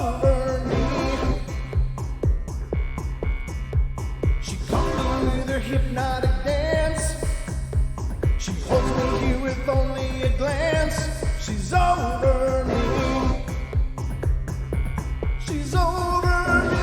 over me. She comes with her hypnotic dance. She holds me here with only a glance. She's over me. She's over me.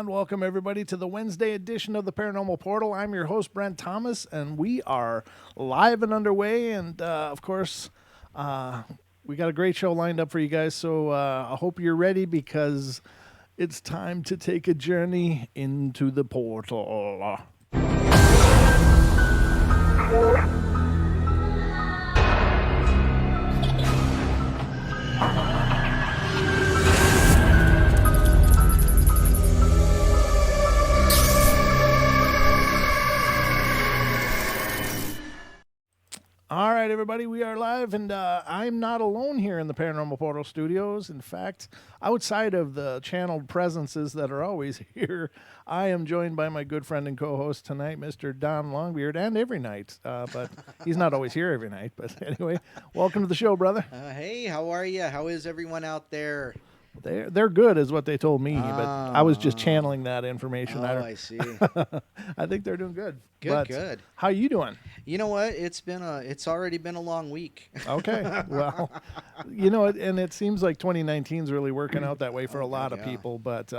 Welcome, everybody, to the Wednesday edition of the Paranormal Portal. I'm your host, Brent Thomas, and we are live and underway. And, of course, we got a great show lined up for you guys, so I hope you're ready because it's time to take a journey into the portal. All right, everybody, we are live, and I'm not alone here in the Paranormal Portal studios. In fact, outside of the channeled presences that are always here, I am joined by my good friend and co-host tonight, Mr. Don Longbeard, and every night, but he's not always here every night. But anyway, welcome to the show, brother. Hey, how are you? How is everyone out there? They're good, is what they told me, but I was just channeling that information. I see. I think they're doing good. Good. How you doing? You know what? It's already been a long week. Okay, well, you know, and it seems like 2019 is really working out that way for a lot of people. But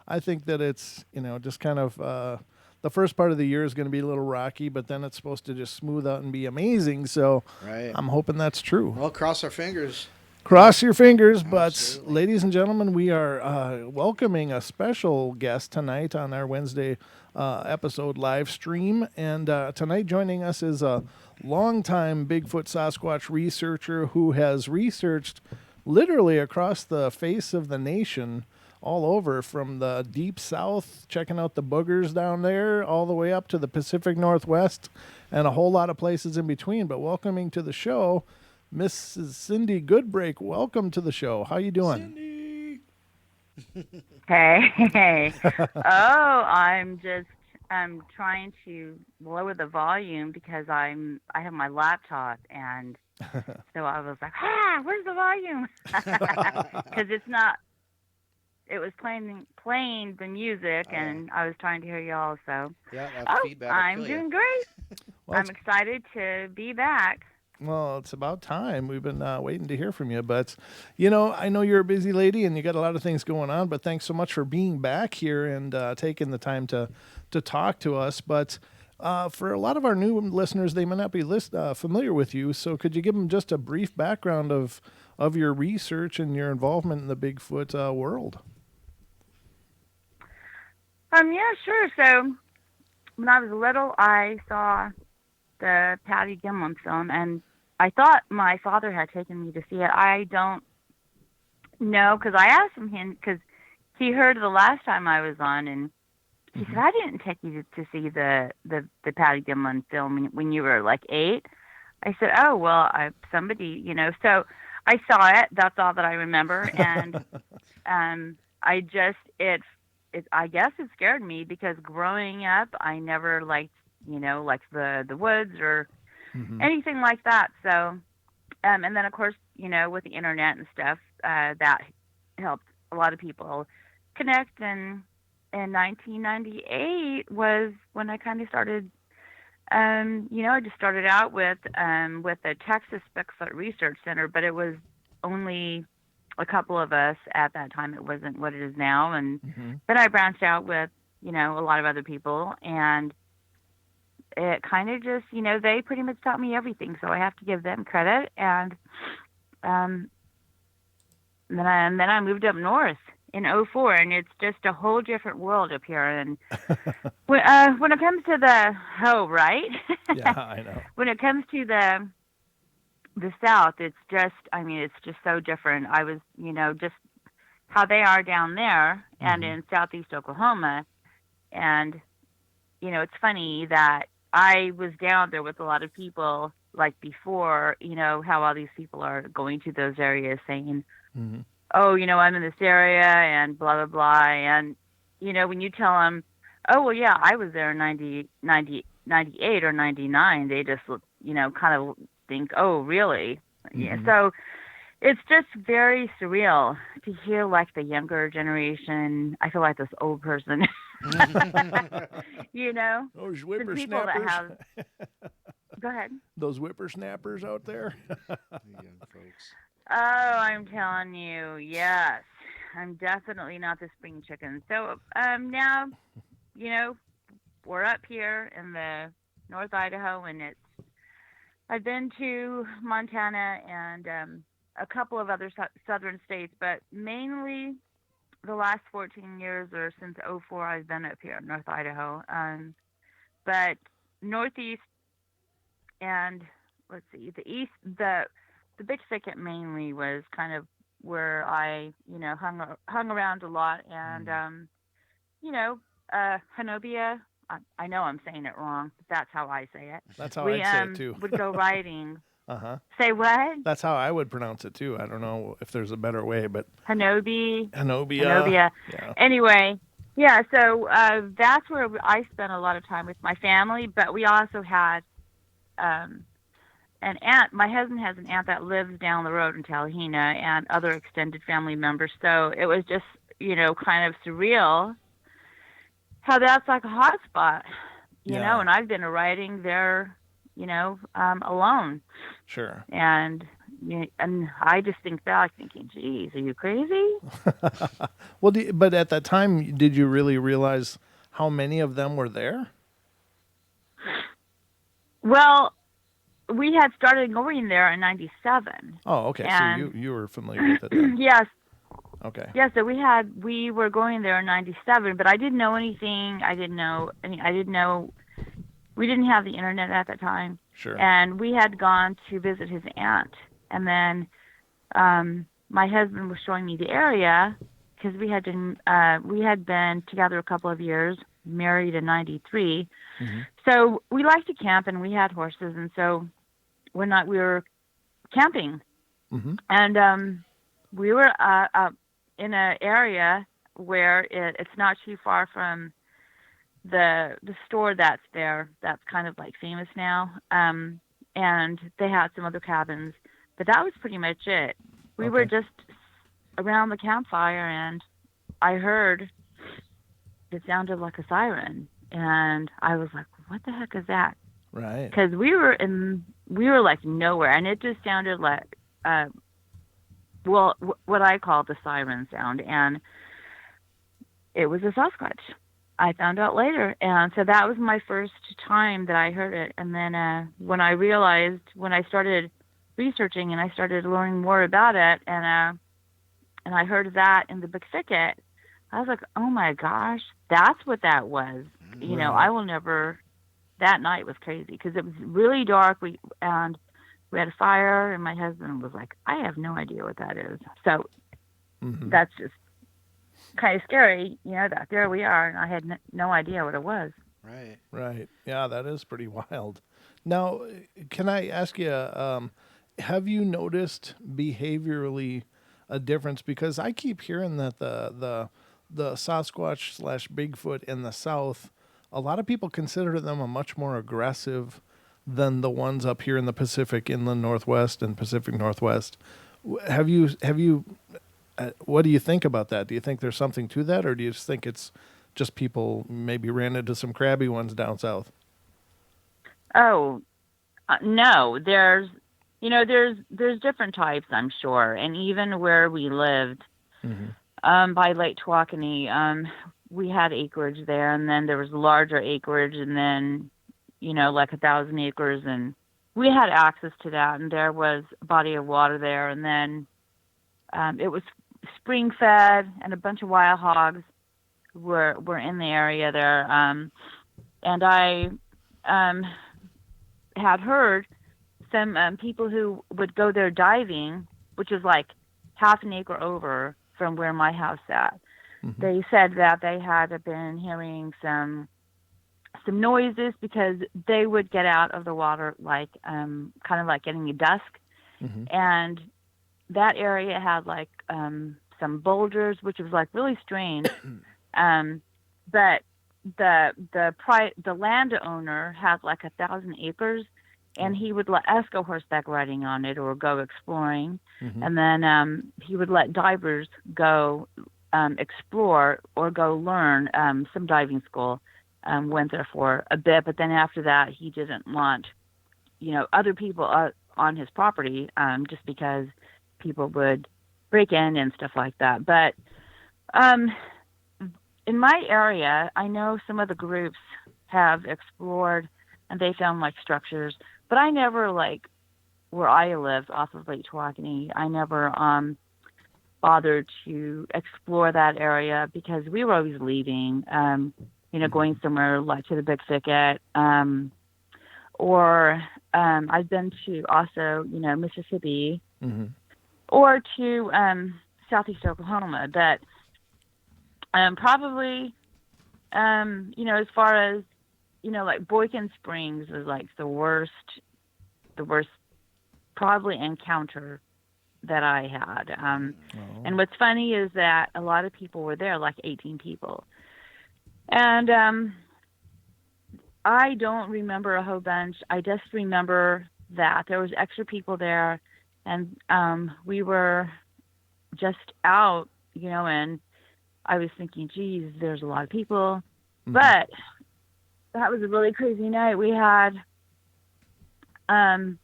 I think that it's, you know, just kind of the first part of the year is going to be a little rocky, but then it's supposed to just smooth out and be amazing. So right. I'm hoping that's true. Well, cross our fingers. Cross your fingers, but Absolutely. Ladies and gentlemen, we are welcoming a special guest tonight on our Wednesday episode live stream. And tonight joining us is a longtime Bigfoot Sasquatch researcher who has researched literally across the face of the nation, all over from the deep south, checking out the Boogers down there, all the way up to the Pacific Northwest and a whole lot of places in between. But welcoming to the show, Mrs. Cindy Goodbrake, welcome to the show. How you doing? Cindy. Hey. I'm trying to lower the volume because I have my laptop, and so I was like, where's the volume? Because it was playing the music, and I was trying to hear y'all. So yeah, that's feedback. I'm doing great. Well, I'm excited to be back. Well, it's about time. We've been waiting to hear from you. But, you know, I know you're a busy lady and you got a lot of things going on, but thanks so much for being back here and taking the time to talk to us. But for a lot of our new listeners, they may not be familiar with you. So could you give them just a brief background of your research and your involvement in the Bigfoot world? Yeah, sure. So when I was little, I saw the Patty Gimlin film, and I thought my father had taken me to see it. I don't know, because I asked him because he heard the last time I was on, and he said, I didn't take you to see the Patty Gimlin film when you were like 8. I said, oh, well, somebody, you know. So I saw it. That's all that I remember. And I guess it scared me because growing up, I never liked, you know, like the woods or anything like that. So, and then of course, you know, with the internet and stuff, that helped a lot of people connect. And in 1998 was when I kind of started, you know, I just started out with the Texas Bigfoot Research Center, but it was only a couple of us at that time. It wasn't what it is now, and Mm-hmm. then I branched out with a lot of other people, and it kind of just they pretty much taught me everything. So I have to give them credit, and um, then I moved up north in '04, and it's just a whole different world up here. And when it comes to right, Yeah, I know. when it comes to the South, it's just, I mean, it's just so different. I was, just how they are down there and Mm-hmm. in Southeast Oklahoma. And, it's funny that I was down there with a lot of people like before, how all these people are going to those areas saying, Mm-hmm. oh, I'm in this area and blah, blah, blah. And, when you tell them, oh, well, yeah, I was there in 98 or 99, they just, kind of think, oh, really? Yeah. Mm-hmm. So it's just very surreal to hear like the younger generation. I feel like this old person, Those the people that whippersnappers. have, go ahead. Those whippersnappers out there. The young folks. Oh, I'm telling you, yes. I'm definitely not the spring chicken. So now, we're up here in the North Idaho, and I've been to Montana and a couple of other southern states, but mainly the last 14 years or since '04, I've been up here in North Idaho. But Northeast and let's see, the East, the Big Thicket mainly was kind of where I, hung around a lot, and you know, Honobia. I know I'm saying it wrong, but that's how I say it. That's how We I'd say it too. would go riding. Uh-huh. Say what? That's how I would pronounce it too. I don't know if there's a better way, but Honobia. Honobia. Yeah. Anyway, yeah. So that's where I spent a lot of time with my family. But we also had an aunt. My husband has an aunt that lives down the road in Talihina, and other extended family members. So it was just kind of surreal how that's like a hot spot, Yeah. And I've been riding there, alone. Sure. And I just think back thinking, geez, are you crazy? Well, but at that time, did you really realize how many of them were there? Well, we had started going there in '97. Oh, okay. And So you were familiar with it then. yes. Okay. Yeah, so we were going there in '97, but I didn't know anything. I didn't know, we didn't have the internet at that time. Sure. And we had gone to visit his aunt. And then my husband was showing me the area because we had been together a couple of years, married in '93. Mm-hmm. So we liked to camp, and we had horses. And so one night we were camping. Mm-hmm. And we were in an area where it's not too far from the store that's there. That's kind of like famous now. And they had some other cabins, but that was pretty much it. We were just around the campfire, and I heard it sounded like a siren, and I was like, "What the heck is that?" Right. Because we were like nowhere, and it just sounded like what I call the siren sound, and it was a Sasquatch. I found out later, and so that was my first time that I heard it. And then when I started researching and I started learning more about it, and I heard that in the Big Thicket, I was like, oh my gosh, that's what that was. Right. I will never. That night was crazy because it was really dark. We had a fire, and my husband was like, I have no idea what that is. So that's just kind of scary, that there we are, and I had no idea what it was. Right. Right. Yeah, that is pretty wild. Now, can I ask you, have you noticed behaviorally a difference? Because I keep hearing that the Sasquatch / Bigfoot in the South, a lot of people consider them a much more aggressive than the ones up here in the Pacific Inland Northwest and Pacific Northwest. Have you what do you think about that? Do you think there's something to that, or do you just think it's just people maybe ran into some crabby ones down south? Oh, no, there's, there's different types, I'm sure, and even where we lived, by Lake Tawakoni, we had acreage there, and then there was larger acreage, and then like 1,000 acres, and we had access to that, and there was a body of water there, and then it was spring fed, and a bunch of wild hogs were in the area there, and I had heard some people who would go there diving, which is like half an acre over from where my house sat. They said that they had been hearing some noises because they would get out of the water like kind of like getting dusk, and that area had like some boulders, which was like really strange. But the landowner had like 1,000 acres, and he would let us go horseback riding on it or go exploring, and then he would let divers go explore or go learn. Some diving school went there for a bit, but then after that he didn't want other people on his property, just because people would break in and stuff like that. But in my area, I know some of the groups have explored and they found like structures, but I never, like where I lived off of Lake Tawakoni, I never bothered to explore that area because we were always leaving, going somewhere like to the Big Thicket, or I've been to also, Mississippi, or to southeast Oklahoma, but probably, as far as, like Boykin Springs is like the worst probably encounter that I had. And what's funny is that a lot of people were there, like 18 people. And I don't remember a whole bunch. I just remember that there was extra people there, and we were just out, and I was thinking, geez, there's a lot of people. But that was a really crazy night. We had, I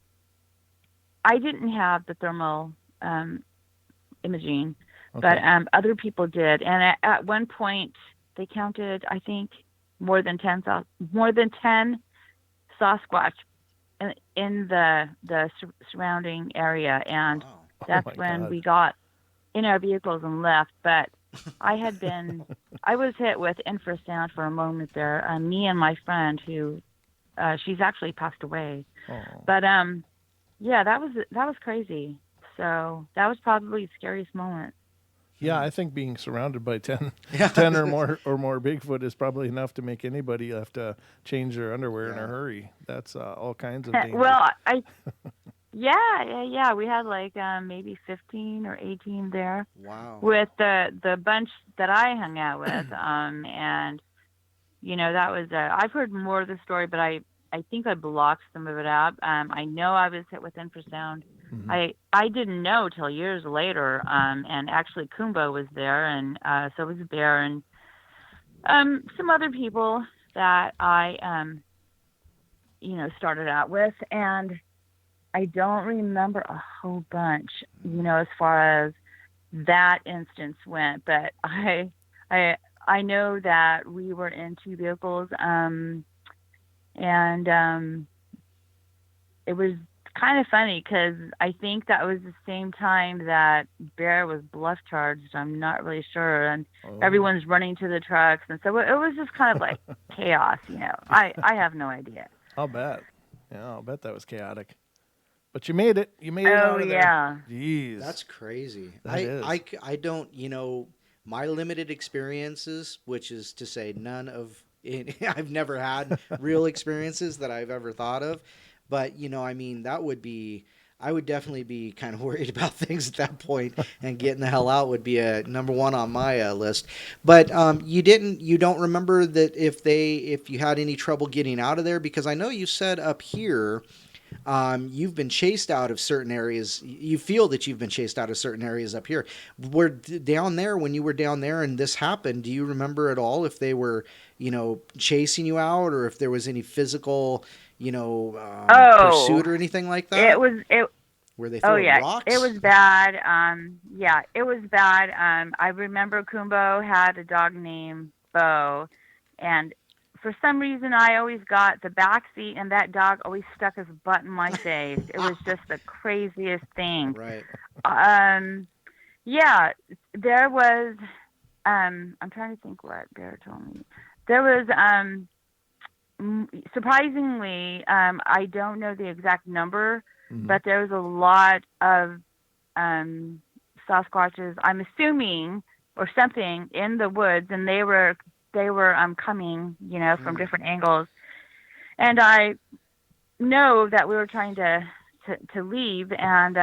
didn't have the thermal imaging, but other people did. And at one point, they counted, I think, more than 10 Sasquatch in the surrounding area. And that's when we got in our vehicles and left. But I was hit with infrasound for a moment there. Me and my friend, who she's actually passed away. But yeah, that was crazy. So that was probably the scariest moment. Yeah, I think being surrounded by 10 or more Bigfoot is probably enough to make anybody have to change their underwear in a hurry. That's all kinds of danger. Well, yeah. We had like maybe 15 or 18 there. Wow. With the bunch that I hung out with, and that was. I've heard more of the story, but I think I blocked some of it out. I know I was hit with infrasound. I didn't know till years later, and actually Kumbo was there, and so was Bear, and some other people that I started out with, and I don't remember a whole bunch, as far as that instance went, but I know that we were in two vehicles, and it was kind of funny because I think that was the same time that Bear was bluff charged. I'm not really sure, and everyone's running to the trucks, and so it was just kind of like chaos. I have no idea. I'll bet. Yeah, I'll bet that was chaotic. But you made it. You made it out of there. Jeez. That's crazy. That is. I don't, my limited experiences, which is to say none of it, I've never had real experiences that I've ever thought of. But, I would definitely be kind of worried about things at that point, and getting the hell out would be a number one on my list. But you don't remember that if you had any trouble getting out of there? Because I know you said up here, you've been chased out of certain areas. You feel that you've been chased out of certain areas up here. Down there, when you were down there and this happened, do you remember at all if they were, chasing you out, or if there was any physical, pursuit or anything like that? Where they Oh throw yeah, it rocks? was bad. Yeah, it was bad. I remember Kumbo had a dog named Bo, and for some reason I always got the back seat, and that dog always stuck his butt in my face. It was just the craziest thing. Right. Um, yeah, there was. I'm trying to think what Bear told me. There was surprisingly, I don't know the exact number, Mm-hmm. but there was a lot of um, Sasquatches. I'm assuming or something in the woods, and they were coming, from Hmm. different angles. And I know that we were trying to leave, and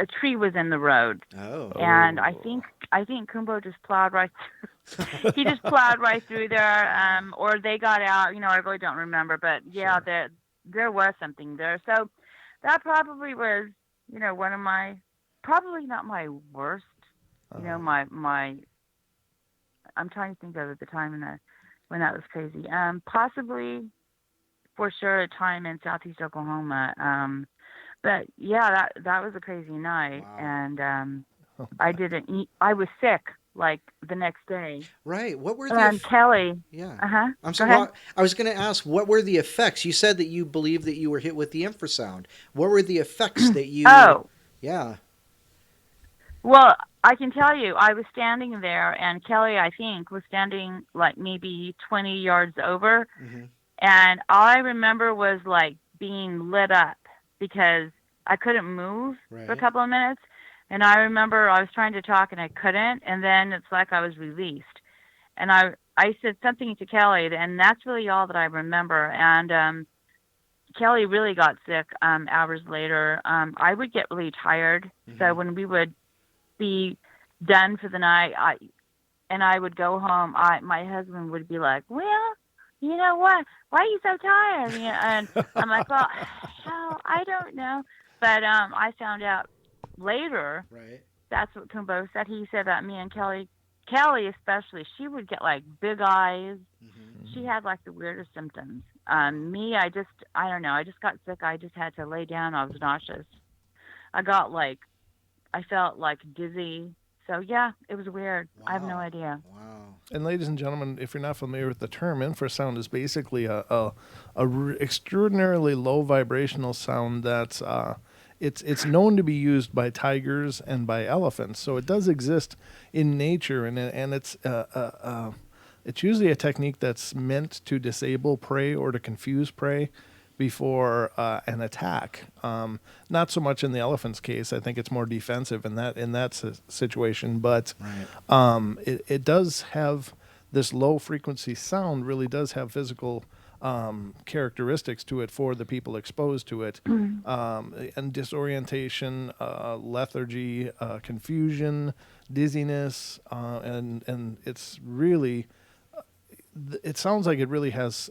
a tree was in the road, Oh. and Oh. I think Kumbo just plowed right. He just plowed right through there, Wow. or they got out. I really don't remember, but yeah, Sure. there was something there. So that probably was, one of my, probably not my worst. Uh, My I'm trying to think of the time when that was crazy. Possibly for sure a time in Southeast Oklahoma. But yeah, that was a crazy night, Wow. and oh I my. didn't eat. I was sick like the next day. Right. What were the And Kelly, yeah. uh huh. I'm Go so ahead. well, I was going to ask what were the effects? You said that you believe that you were hit with the infrasound. What were the effects that you Oh, yeah. well, I can tell you, I was standing there, and Kelly, I think, was standing like maybe 20 yards over, Mhm. and all I remember was like being lit up because I couldn't move for a Right. couple of minutes, and I remember I was trying to talk and I couldn't, and then it's like I was released, and I said something to Kelly, and that's really all that I remember, and Kelly really got sick hours later. I would get really tired, so Mhm. when we would be done for the night, I would go home. My husband would be like, "Well, you know what? Why are you so tired?" And I'm like, "Well, hell, I don't know." But I found out later Right. that's what Kumbo said. He said that me and Kelly especially, she would get like big eyes. Mhm. She Mhm. had like the weirdest symptoms. Wow. Me, I don't know. I just got sick. I just had to lay down. I was nauseous. I got like I felt like dizzy. So yeah, it was weird. I have no Wow. idea. Wow. And ladies and gentlemen, if you're not familiar with the term, infrasound is basically a extraordinarily low vibrational sound that's it's known to be used by tigers and by elephants. So it does exist in nature, and it's usually a technique that's meant to disable prey or to confuse prey before an attack. Not so much in the elephant's case. I think it's more defensive in that situation. But Right. it does have this low frequency sound. Really does have physical characteristics to it for the people exposed to it, and disorientation, lethargy, confusion, dizziness, and it's really it sounds like it really has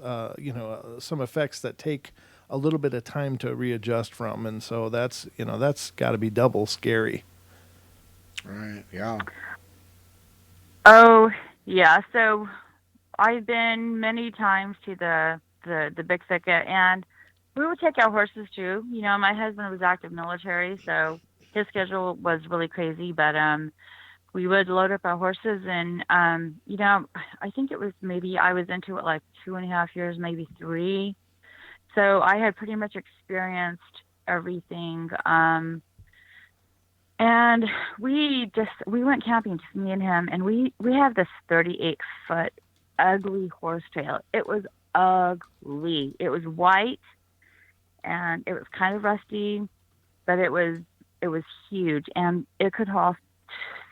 some effects that take a little bit of time to readjust from, and so that's got to be double scary. Right. Yeah. Oh yeah. So I've been many times to the big thicket, and we would take our horses too. My husband was active military, so his schedule was really crazy. But we would load up our horses, and I think it was maybe I was into it like 2.5 years, maybe three. So I had pretty much experienced everything. And we went camping, just me and him, and we have this 38-foot ugly horse trail. It was ugly. It was white and it was kind of rusty, but it was huge, and it could haul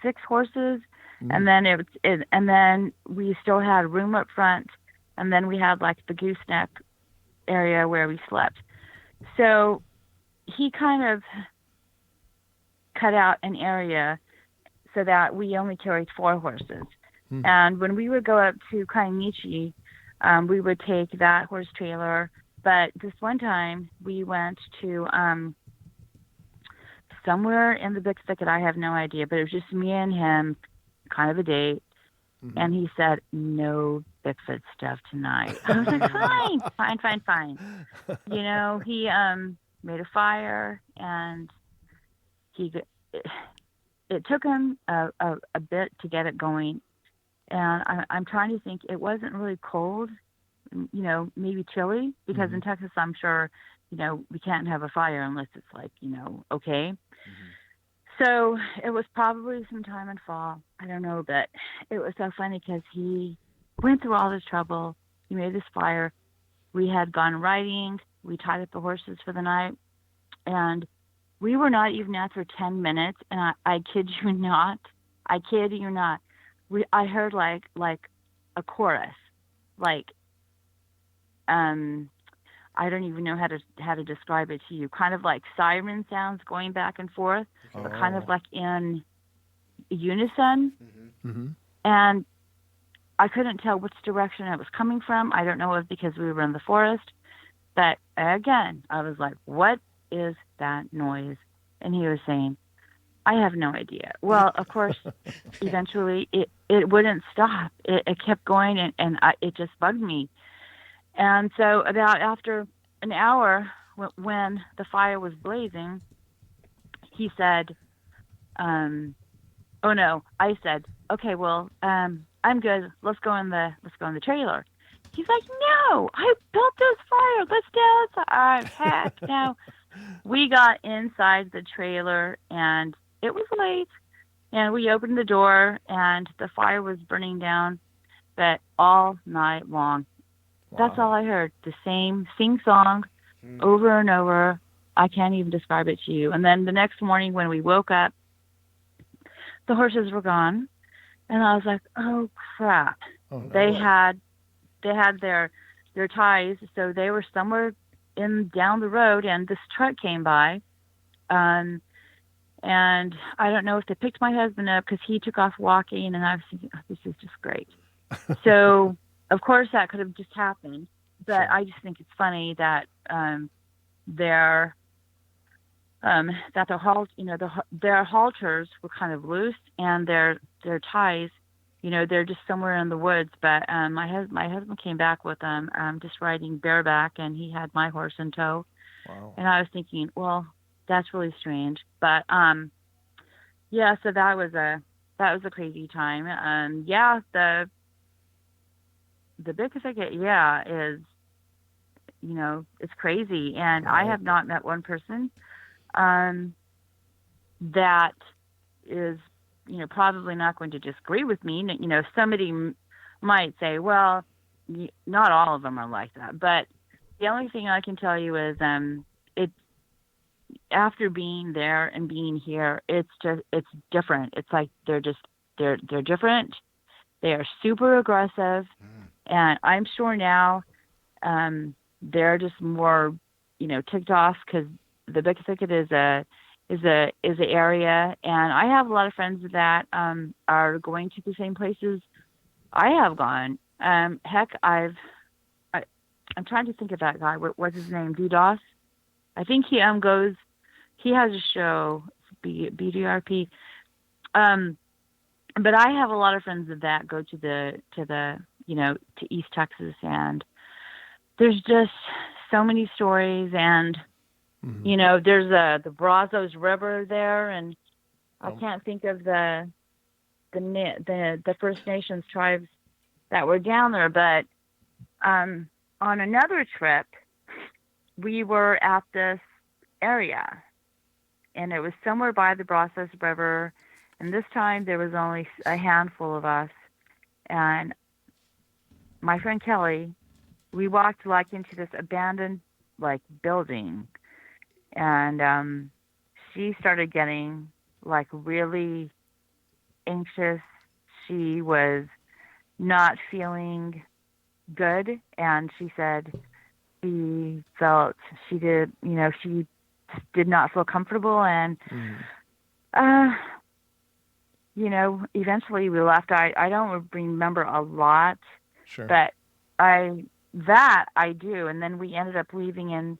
6 horses. And Mm. then and then we still had room up front, and then we had like the gooseneck area where we slept. So he kind of cut out an area so that we only carried 4 horses. Mm. And when we would go up to Kaimichi, we would take that horse trailer. But this one time, we went to somewhere in the big thicket. I have no idea, but it was just me and him, kind of a date. Hmm. And he said, "No Bigfoot stuff tonight." I was like, Mm. "Fine, fine, fine, fine." He made a fire, and he it took him a bit to get it going. And I'm trying to think. It wasn't really cold, maybe chilly, because in Texas, I'm sure, we can't have a fire unless it's like, okay. So it was probably sometime in fall. I don't know, but it was so funny because he went through all this trouble. He made this fire. We had gone riding. We tied up the horses for the night, and we were not even out for 10 minutes. And I kid you not. I kid you not. I heard like a chorus, like I don't even know how to describe it to you. Kind of like siren sounds going back and forth, but kind of like in unison. And I couldn't tell which direction it was coming from. I don't know if because we were in the forest, but again, I was like, "What is that noise?" And he was saying, "I have no idea." Well, of course, eventually it wouldn't stop. It kept going, and it just bugged me. And so about after an hour, when the fire was blazing, he said, "Oh no!" I said, "Okay, well, I'm good. Let's go in the trailer." He's like, "No, I built this fire. Let's go outside." Heck no. We got inside the trailer, and it was late. And we opened the door, and the fire was burning down, but all night long. That's all I heard. The same sing-song over and over. I can't even describe it to you. And then the next morning when we woke up, the horses were gone. And I was like, oh, crap. Oh, no. They had their ties, so they were somewhere down the road, and this truck came by. And I don't know if they picked my husband up because he took off walking, and I was thinking, oh, this is just great. So, of course, that could have just happened, but sure. I just think it's funny that their halters were kind of loose, and their ties, they're just somewhere in the woods. But my husband came back with them, just riding bareback, and he had my horse in tow. Wow. And I was thinking, well, that's really strange. But yeah, so that was a crazy time. Yeah, the big ticket, yeah, is, it's crazy. And I have not met one person that is, probably not going to disagree with me. Somebody might say, well, not all of them are like that. But the only thing I can tell you is it's after being there and being here, it's different. It's like they're different. They are super aggressive. And I'm sure now they're just more, ticked off because the Big Thicket is a area, and I have a lot of friends that are going to the same places I have gone. Heck, I'm trying to think of that guy. What's his name? DDoS. I think he goes. He has a show, BDRP. But I have a lot of friends that go to to East Texas, and there's just so many stories, and there's the Brazos River there, and I can't think of the First Nations tribes that were down there. But on another trip, we were at this area, and it was somewhere by the Brazos River. And this time there was only a handful of us. And my friend Kelly, we walked into this abandoned building. And she started getting really anxious. She was not feeling good. And she said she felt she did not feel comfortable. And eventually we left. I don't remember a lot, sure, but I do. And then we ended up leaving, and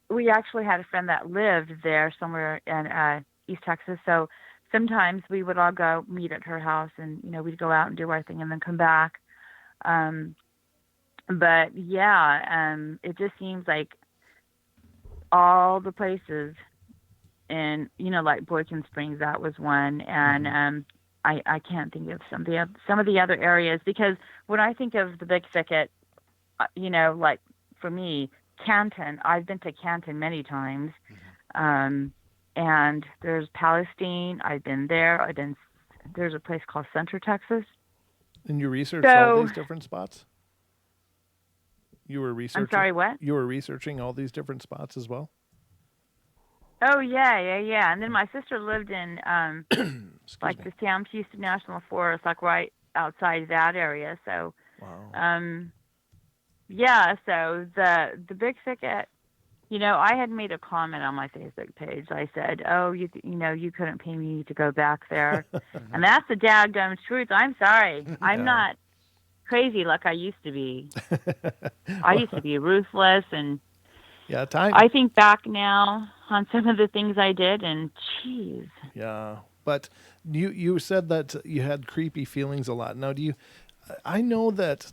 we actually had a friend that lived there somewhere in East Texas. So sometimes we would all go meet at her house, and we'd go out and do our thing and then come back. But yeah, it just seems like all the places in, like Boykin Springs, that was one, and Mm-hmm. I can't think of some of the other areas, because when I think of the Big Thicket, like for me, Canton, I've been to Canton many times, Hmm. um, and there's Palestine. I've been there. There's a place called Center, Texas. And you researched all So these different spots? You were I'm researching sorry, what? you were researching all these different spots as well? Oh yeah, yeah, yeah. And then my sister lived in Excuse like me. the Sam Houston National Forest, like right outside that area. So Wow. um yeah, so the Big Thicket, I had made a comment on my Facebook page. I said, "Oh, you couldn't pay me to go back there," and that's the daggum truth. I'm sorry, I'm Yeah. not crazy like I used to be. I Well, used to be ruthless, and yeah, time. I think back now on some of the things I did, and geez. Yeah. But you said that you had creepy feelings a lot. Now, do you I know that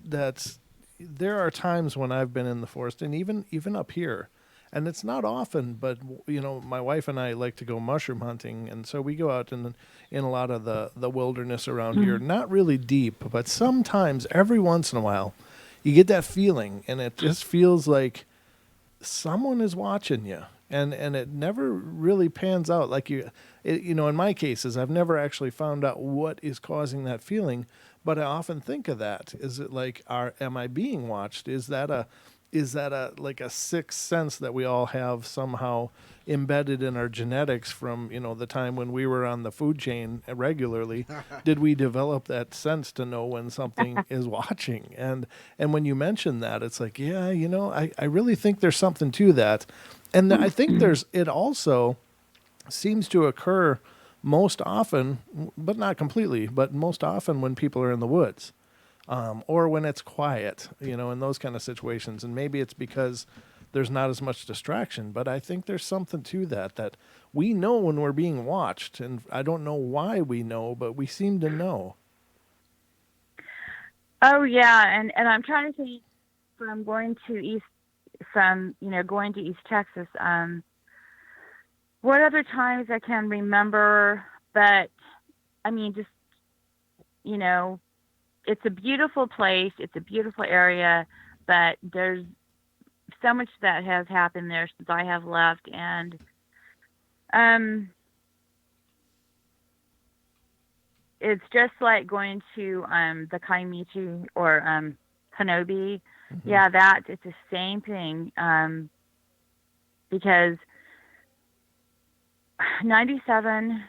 there are times when I've been in the forest, and even up here, and it's not often, but my wife and I like to go mushroom hunting, and so we go out in a lot of the wilderness around here, Mhm. not really deep, but sometimes every once in a while, you get that feeling, and it just feels like someone is watching you, and it never really pans out like in my cases I've never actually found out what is causing that feeling, but I often think of that. Is it like, am I being watched? Is that a like a sixth sense that we all have somehow embedded in our genetics from the time when we were on the food chain regularly? Did we develop that sense to know when something is watching? And when you mention that, it's like, yeah, I really think there's something to that. And I think it also seems to occur most often, but not completely, but most often when people are in the woods, or when it's quiet, in those kind of situations. And maybe it's because there's not as much distraction, but I think there's something to that we know when we're being watched. And I don't know why we know, but we seem to know. Oh yeah, and I'm trying to think, from going to East Texas. What other times I can remember, but I mean, just you know, it's a beautiful place. It's a beautiful area, but there's so much that has happened there since I have left, and um, it's just like going to the Kaimichi or Honobia. Hmm. Yeah, that it's the same thing. Because 97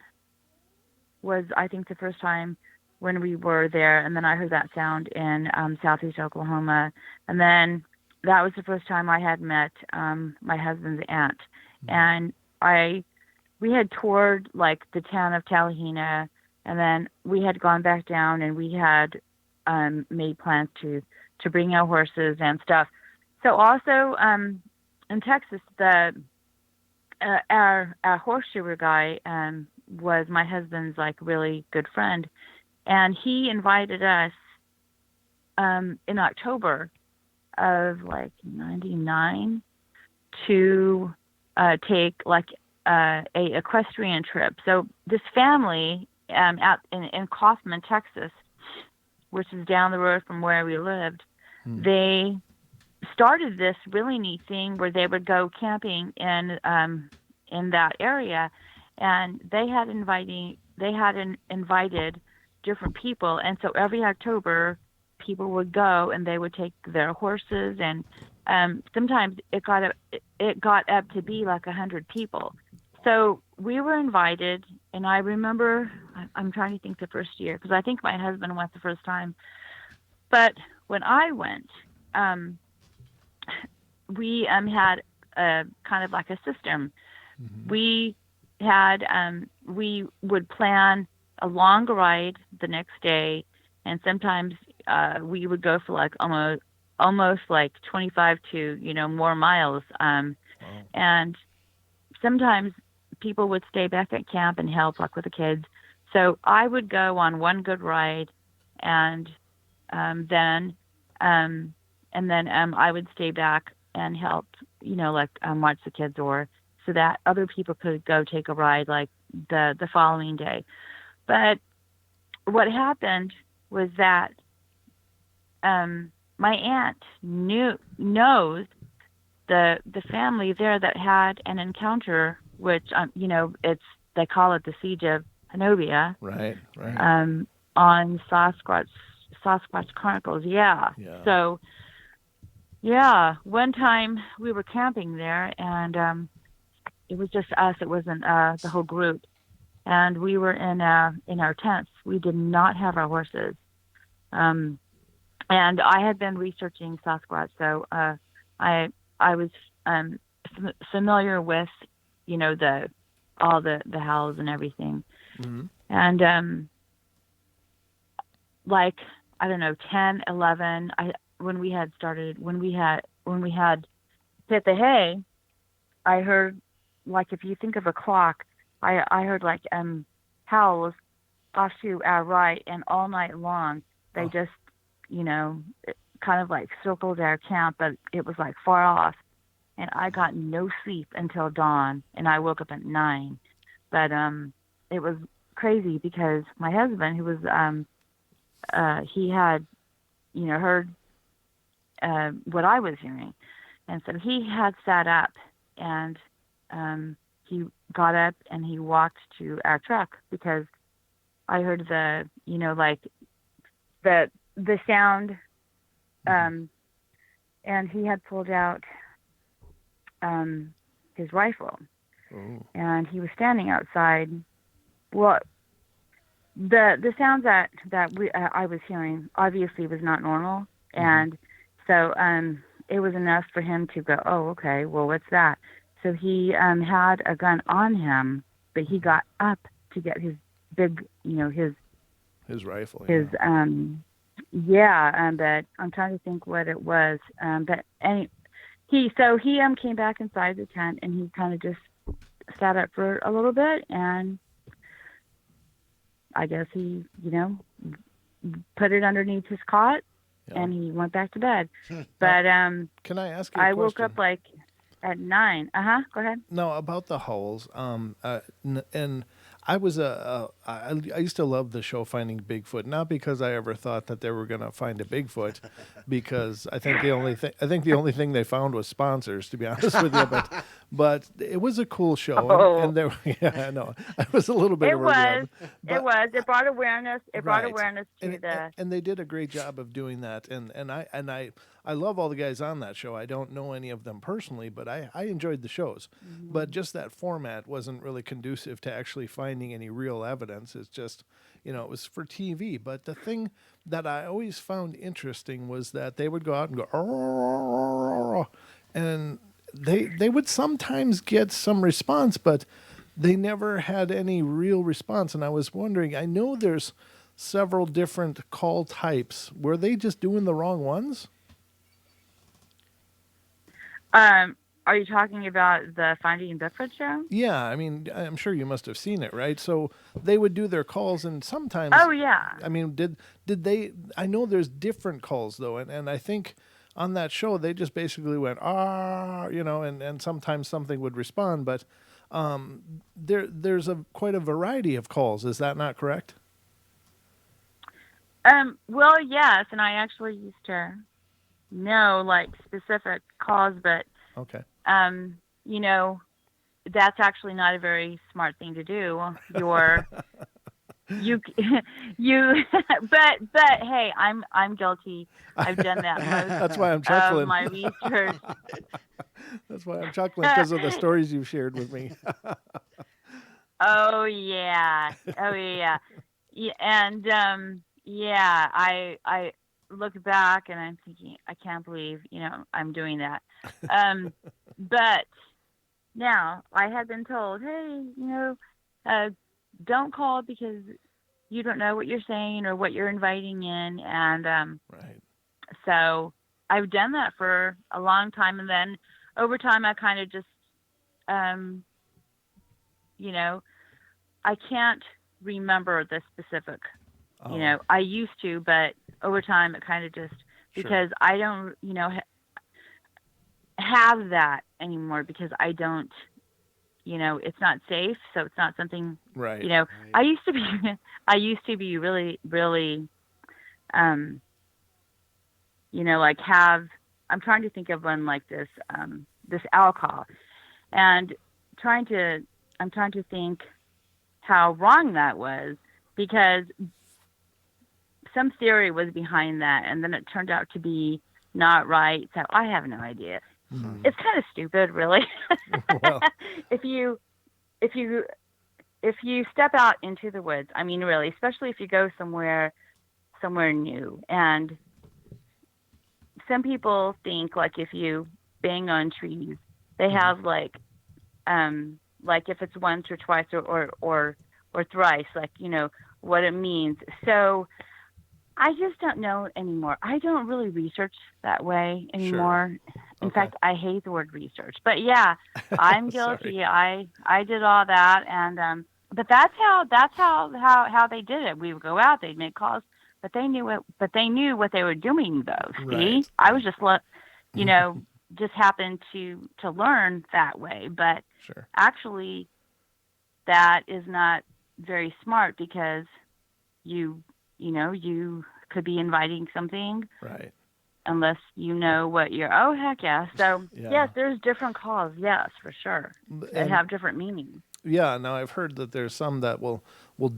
was, I think, the first time when we were there, and then I heard that sound in southeast Oklahoma, and then that was the first time I had met my husband's aunt, and I we had toured like the town of Talihina, and then we had gone back down, and we had made plans to bring our horses and stuff. So also in Texas, the our horseshoer guy was my husband's like really good friend, and he invited us in October of like '99 to take like a equestrian trip. So this family out in Kaufman, Texas, which is down the road from where we lived, Hmm. they started this really neat thing where they would go camping in that area, and they had invited different people, and so every October people would go and they would take their horses, and sometimes it got up to be like 100 people. So we were invited, and I remember I'm trying to think the first year because I think my husband went the first time, but when I went, um, we had a kind of like a system. Hmm. We would plan a long ride the next day, and sometimes we would go for like almost like 25 to more miles. Wow. And sometimes people would stay back at camp and help like with the kids. So I would go on one good ride, and um, then um, and then I would stay back and help, like watch the kids, or so that other people could go take a ride like the following day. But what happened was that my aunt knows the family there that had an encounter, which it's they call it the Siege of Honobia, Right. on Sasquatch Chronicles. Yeah. Yeah. So yeah, one time we were camping there, and it was just us. It wasn't the whole group, and we were in our tents. We did not have our horses. Um, and I had been researching Sasquatch, so I was familiar with the all the howls and everything. Mm-hmm. And like, I don't know, 10, 11, when we had hit the hay, I heard, like, if you think of a clock, I heard like howls off to our right, and all night long they just kind of like circled our camp, but it was like far off. And I got no sleep until dawn, and I woke up at 9. But it was crazy because my husband, who was he had heard what I was hearing, and so he had sat up, and he got up and he walked to our truck because I heard the like the sound, and he had pulled out his rifle. Oh. And he was standing outside. Well, the sounds that I was hearing obviously was not normal, and so it was enough for him to go, oh, okay, well, what's that? So he had a gun on him, but he got up to get his big, his rifle. His but I'm trying to think what it was. But he came back inside the tent, and he kind of just sat up for a little bit, and I guess he, put it underneath his cot, and he went back to bed. But can I ask you a I question? woke up like at 9. Go ahead. No, about the howls. And I was I used to love the show Finding Bigfoot, not because I ever thought that they were going to find a Bigfoot, because I think the only thing they found was sponsors, to be honest with you. But it was a cool show, and there, yeah, I know, I was a little bit. It was. It brought awareness. It brought Right. awareness to and they did a great job of doing that. And I love all the guys on that show. I don't know any of them personally, but I enjoyed the shows. But just that format wasn't really conducive to actually finding any real evidence. It's just, it was for TV. But the thing that I always found interesting was that they would go out and go, "Arr," and they would sometimes get some response, but they never had any real response. And I was wondering, I know there's several different call types. Were they just doing the wrong ones? Are you talking about the Finding Bigfoot show? Yeah, I mean, I'm sure you must have seen it, right? So they would do their calls, and sometimes. Oh yeah. I mean, did they? I know there's different calls though, and I think on that show they just basically went and sometimes something would respond, but there's quite a variety of calls. Is that not correct? Well, yes, and I actually used to know like specific calls, but okay. That's actually not a very smart thing to do. But hey, I'm guilty. I've done that most That's why I'm chuckling. of my research. That's why I'm chuckling, because of the stories you've shared with me. Oh yeah. Yeah, and I look back and I'm thinking, I can't believe I'm doing that. But now I had been told, hey, don't call because you don't know what you're saying or what you're inviting in, and right. So I've done that for a long time, and then over time I kind of just I can't remember the specific. I used to, but over time it kind of just, because I don't, have that anymore because I don't, it's not safe, so it's not something, Right. you know, Right. I used to be, I used to be really, really, um, like I'm trying to think of one like this alcohol, and trying to, I'm trying to think how wrong that was, because some theory was behind that, and then it turned out to be not right. So I have no idea. Mhm. It's kind of stupid, really. Well, if you if you if you step out into the woods, I mean, really, especially if you go somewhere new, and some people think like if you bang on trees, they mhm. have like if it's once or twice or thrice, like what it means. So I just don't know anymore. I don't really research that way Sure. anymore. In Okay. fact, I hate the word research. But yeah, I'm Sorry. guilty. I did all that, and but that's how they did it. We would go out, they'd make calls, but they knew what they were doing though. See, Right. I was you know, just happened to learn that way, but Sure. actually that is not very smart because you could be inviting something Right. unless you know what you're. Oh, heck yeah. So, Yeah. yes, there's different calls. Yes, for sure. They And have different meanings. yeah, now I've heard that there's some that will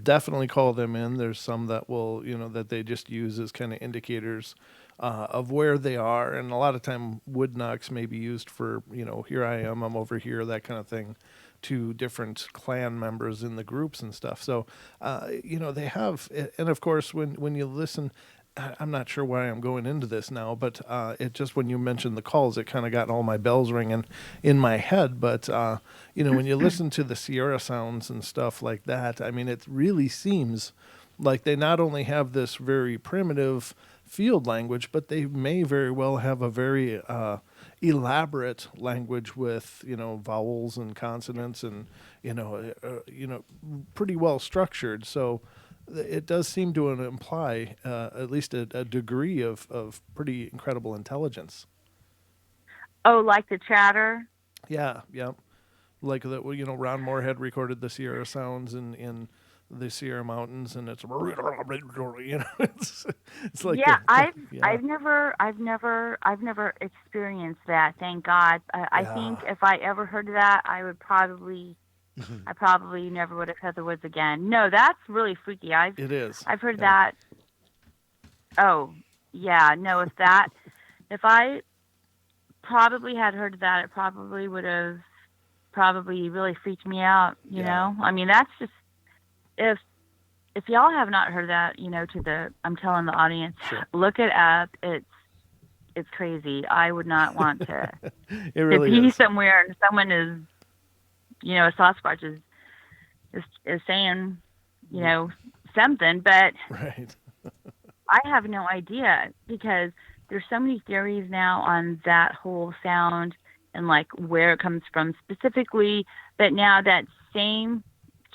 definitely call them in. There's some that will, that they just use as kind of indicators of where they are, and a lot of time wood knocks may be used for, here I am, I'm over here, that kind of thing, to different clan members in the groups and stuff. So, they have, and of course, when you listen. I'm not sure why I'm going into this now, but it just when you mentioned the calls, it kind of got all my bells ringing in my head. But when you listen to the Sierra sounds and stuff like that, I mean, it really seems like they not only have this very primitive field language, but they may very well have a very elaborate language with vowels and consonants and pretty well structured. So it does seem to imply at least a degree of pretty incredible intelligence. Oh, like the chatter? Yeah, yeah. Like that, Ron Moorhead recorded the Sierra sounds in the Sierra Mountains, and it's it's like Yeah, yeah, I've never experienced that. Thank God. I think yeah. if I ever heard that, I probably never would have heard the words again. No, that's really freaky. It is. I've heard Yeah, that. Oh, yeah. No, if I probably had heard that, it probably would have probably really freaked me out. yeah. I mean, that's just if if y'all have not heard that, I'm telling the audience, Sure. look it up. It's crazy. I would not want It to really be is. somewhere and someone is, a Sasquatch is saying, something, but Right. I have no idea because there's so many theories now on that whole sound and like where it comes from specifically. But now that same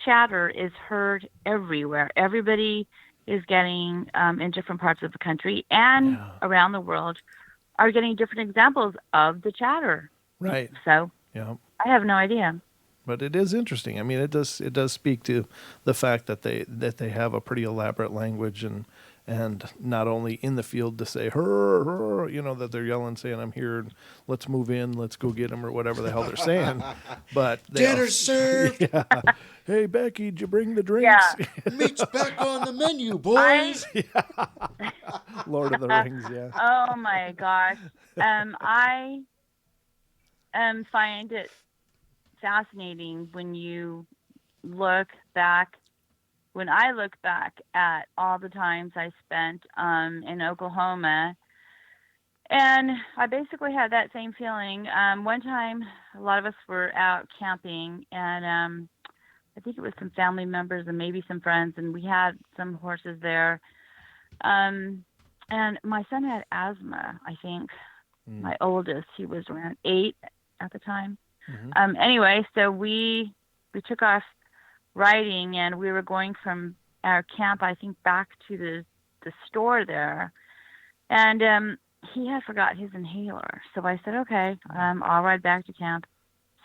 chatter is heard everywhere. Everybody is getting in different parts of the country and Yeah. around the world are getting different examples of the chatter. Right. So Yeah. I have no idea. But it is interesting. I mean, it does speak to the fact that they have a pretty elaborate language and not only in the field to say her, that they're yelling saying I'm here, and let's move in, let's go get them or whatever the hell they're saying, but they Dinner also, served. yeah. Hey Becky, did you bring the drinks? Yeah. Meat's back on the menu, I boys. Lord of the Rings, yeah. oh my gosh. I find it fascinating look back when I look back at all the times I spent in Oklahoma, and I basically had that same feeling. One time, a lot of us were out camping, and I think it was some family members and maybe some friends, and we had some horses there. Um, and my son had asthma, I think. Mm. My oldest, he was around 8 at the time. Mm-hmm. Anyway, so we took off riding, and we were going from our camp, I think, back to the store there. And he had forgot his inhaler. So I said, okay, I'll ride back to camp.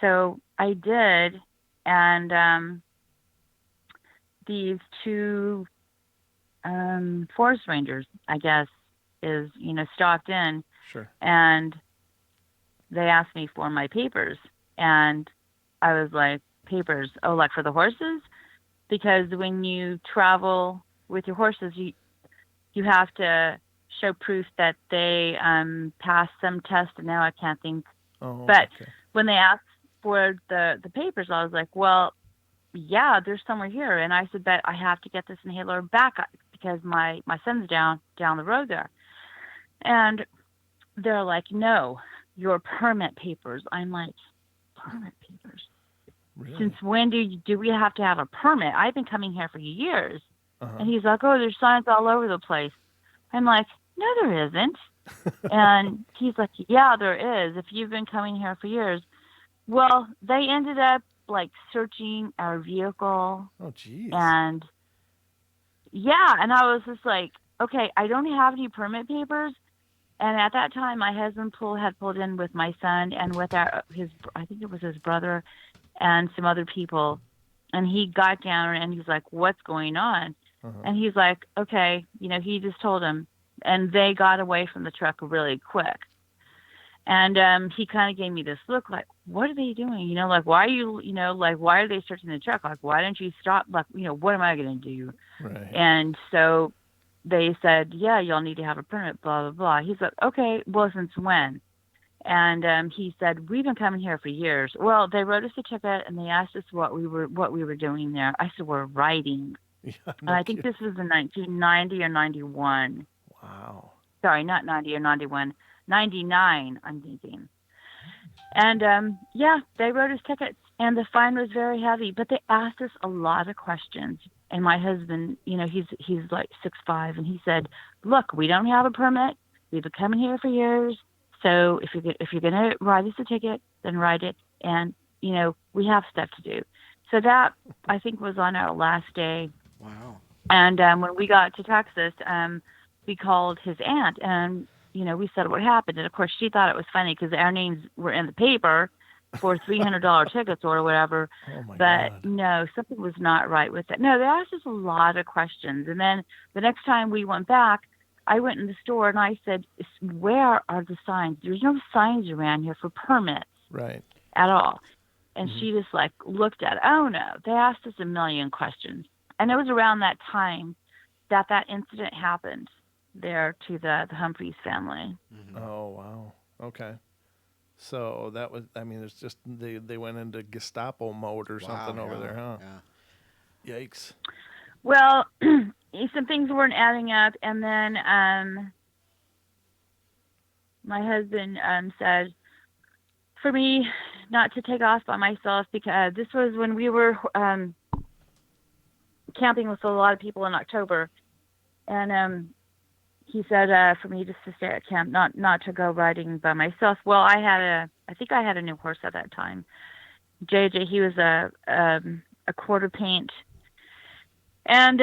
So I did, and these two forest rangers, I guess, stopped in, Sure. and they asked me for my papers, and I was like, papers? Oh, like for the horses? Because when you travel with your horses, you have to show proof that they passed some test, and now I can't think. Oh, But okay. when they asked for the papers, I was like, well, yeah, there's somewhere here. And I said, but I have to get this inhaler back because my son's down the road there. And they're like, no, your permit papers. I'm like, permit papers? Really? Since when do we have to have a permit? I've been coming here for years. Uh-huh. And he's like, oh, there's signs all over the place. I'm like, no, there isn't. And he's like, yeah, there is. If you've been coming here for years. Well, they ended up like searching our vehicle, Oh, geez. and yeah, and I was just like, okay, I don't have any permit papers. And at that time, my husband had pulled in with my son and with I think it was his brother and some other people. And he got down and he's like, what's going on? Uh-huh. And he's like, okay, he just told him. And they got away from the truck really quick. And he kind of gave me this look like, what are they doing? Like, why are you, like, why are they searching the truck? Like, why don't you stop? Like, what am I going to do? Right. And so they said, yeah, y'all need to have a permit, blah, blah, blah. He's like, okay, well, since when? And he said, we've been coming here for years. Well, they wrote us a ticket and they asked us what we were doing there. I said, we're riding. Yeah, And no I think kidding. this was in 1990 or 91. Wow. Sorry, not 90 or 91. 99, I'm thinking. And yeah, they wrote us tickets, and the fine was very heavy. But they asked us a lot of questions. And my husband, he's like 6'5", and he said, "Look, we don't have a permit. We've been coming here for years. So if you're gonna write us a ticket, then write it. And we have stuff to do." So that I think was on our last day. Wow. And when we got to Texas, we called his aunt, and we said what happened. And of course, she thought it was funny because our names were in the paper for $300 tickets or whatever. Oh, my But God. no, something was not right with it. No, they asked us a lot of questions. And then the next time we went back, I went in the store and I said, where are the signs? There's no signs around here for permits Right. at all. And Mhm. she just like looked at it. Oh no, they asked us a million questions. And it was around that time that incident happened there to the Humphreys family. Mm-hmm. Oh, wow. Okay. So that was, I mean, it's just they went into Gestapo mode or something over there, huh? Yeah. Yikes. Well, some things weren't adding up, and then my husband said for me not to take off by myself because this was when we were camping with a lot of people in October, and he said for me just to stay at camp, not to go riding by myself. Well, I think I had a new horse at that time. JJ, he was a quarter paint, and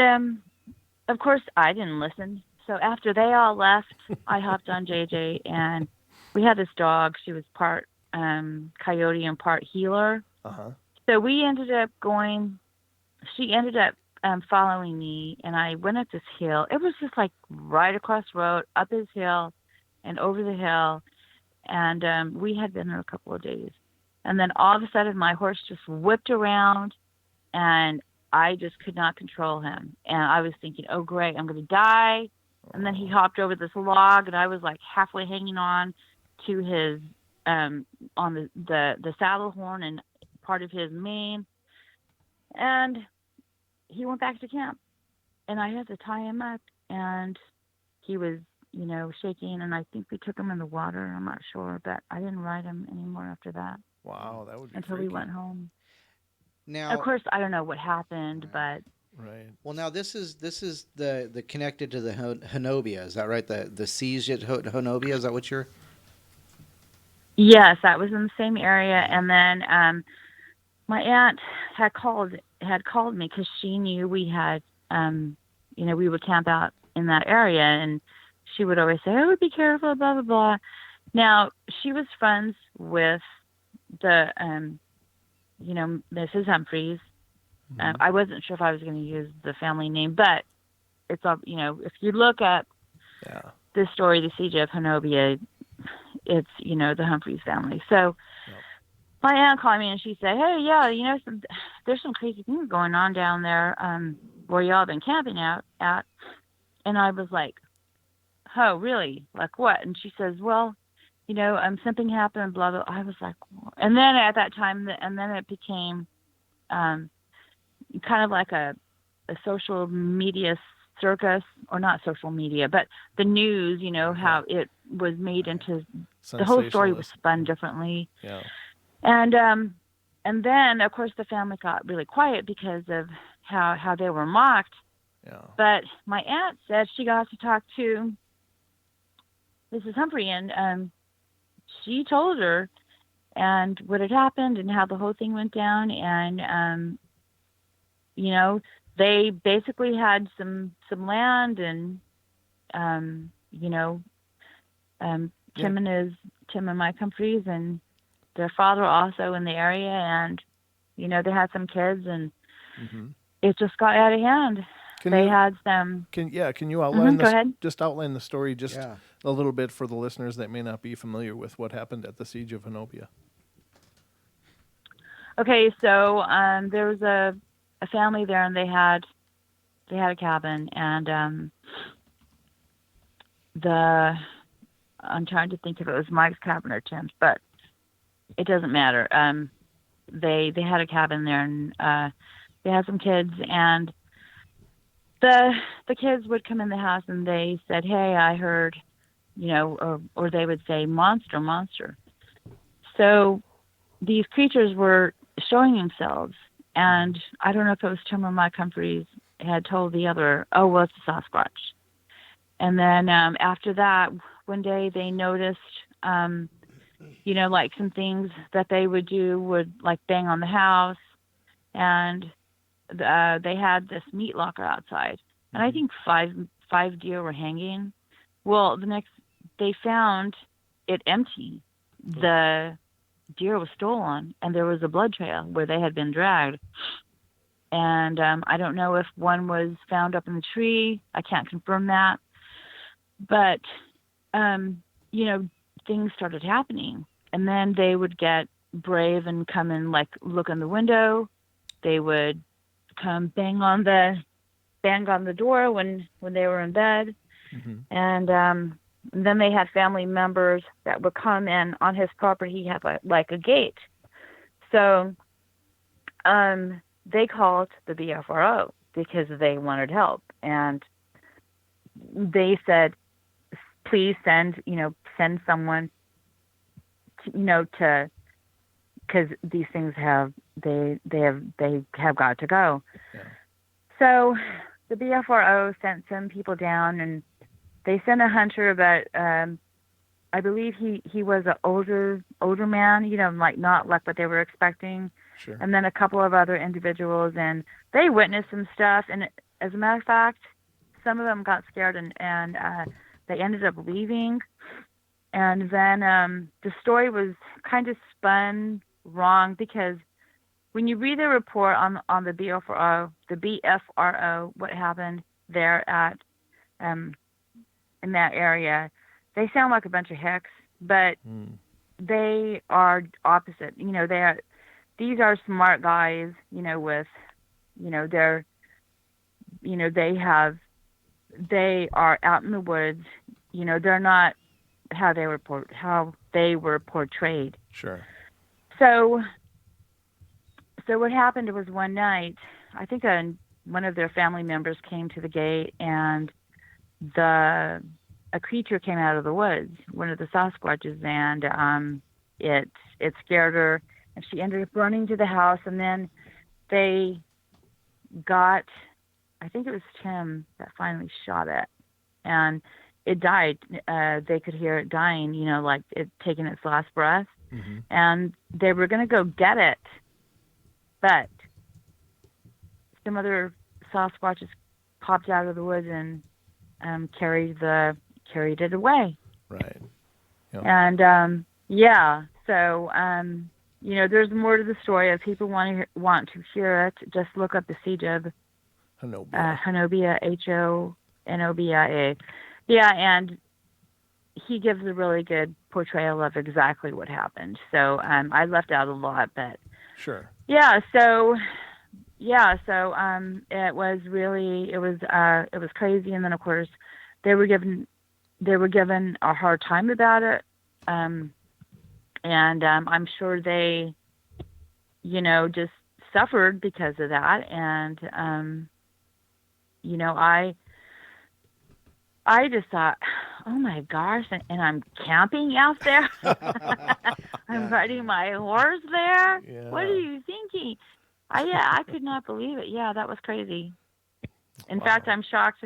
of course I didn't listen. So after they all left, I hopped on JJ, and we had this dog. She was part coyote and part healer. Uh-huh. So we ended up going. She ended up following me, and I went up this hill. It was just like right across the road, up this hill, and over the hill. And we had been there a couple of days. And then all of a sudden, my horse just whipped around, and I just could not control him. And I was thinking, oh, great, I'm going to die. And then he hopped over this log, and I was like halfway hanging on to his, on the saddle horn and part of his mane. And he went back to camp, and I had to tie him up, and he was, shaking, and I think we took him in the water. I'm not sure, but I didn't ride him anymore after that Wow, that would be until freaky. we went home. Now, Of course, I don't know what happened, but Right. well, now this is the connected to the Honobia. Is that right? The siege at Honobia. Is that what you're? yes, that was in the same area. And then my aunt had called me because she knew we had, we would camp out in that area, and she would always say, "Oh, be careful," blah blah blah. Now she was friends with the Mrs. Humphreys. I wasn't sure if I was going to use the family name, but it's all, if you look at Yeah. this story, the Siege of Honobia, it's, the Humphreys family. So Yep. my aunt called me and she said, "Hey, yeah, there's some crazy things going on down there, where y'all been camping out at." And I was like, "Oh, really? Like what?" And she says, "Well, something happened, blah, blah." I was like, "What?" And then at that time, and then it became, um, kind of like a social media circus, or not social media, but the news, how it was made into, the whole story was spun differently. Yeah. And then of course the family got really quiet because of how they were mocked. Yeah. But my aunt said she got to talk to Mrs. Humphrey, and she told her and what had happened and how the whole thing went down. And they basically had some land, and Tim and Mike Humphreys and their father also in the area, and they had some kids, and it just got out of hand. Had some. Can you outline Go ahead. Just outline the story a little bit for the listeners that may not be familiar with what happened at the Siege of Honobia? Okay, so there was a family there, and they had a cabin, and I'm trying to think if it was Mike's cabin or Tim's, but it doesn't matter. They had a cabin there, and they had some kids, and the kids would come in the house and they said, "Hey, I heard," or they would say, "Monster, monster." So these creatures were showing themselves, and I don't know if it was Tim or Mike Humphreys had told the other, "Oh, well, it's a Sasquatch." And then after that, one day they noticed, like some things that they would do would like bang on the house, and they had this meat locker outside, and I think five deer were hanging. Well, the next they found it empty. The deer was stolen, and there was a blood trail where they had been dragged. And I don't know if one was found up in the tree. I can't confirm that. But, things started happening. And then they would get brave and come and, like, look in the window. They would come bang on the door when they were in bed. And then they had family members that would come in. On his property, he had, a gate. So they called the BFRO because they wanted help. And they said, "Please send someone, to, because these things have got to go." Yeah. So the BFRO sent some people down, and they sent a hunter, but I believe he was an older man, not like what they were expecting. Sure. And then a couple of other individuals, and they witnessed some stuff. And as a matter of fact, some of them got scared, and they ended up leaving. And then the story was kind of spun wrong, because when you read the report on the BFRO, what happened there at in that area, they sound like a bunch of hicks, but they are opposite. These are smart guys, with, they're, they are out in the woods, they're not how they were portrayed. Sure. So what happened was, one night, I think one of their family members came to the gate, and a creature came out of the woods, one of the Sasquatches, and it scared her, and she ended up running to the house. And then they got, I think it was Tim that finally shot it, and it died. They could hear it dying, like it taking its last breath. And they were going to go get it, but some other Sasquatches popped out of the woods and carried the carried it away. Right. Yep. And so there's more to the story. If people want to hear it, just look up the Siege of Honobia. Honobia, Honobia. Yeah, and he gives a really good portrayal of exactly what happened. So I left out a lot, but Sure. yeah. So it was crazy, and then of course they were given a hard time about it, and I'm sure they just suffered because of that, and I just thought, oh my gosh, and I'm camping out there. I'm riding my horse there. Yeah. What are you thinking? I could not believe it. Yeah, that was crazy. In fact, I'm shocked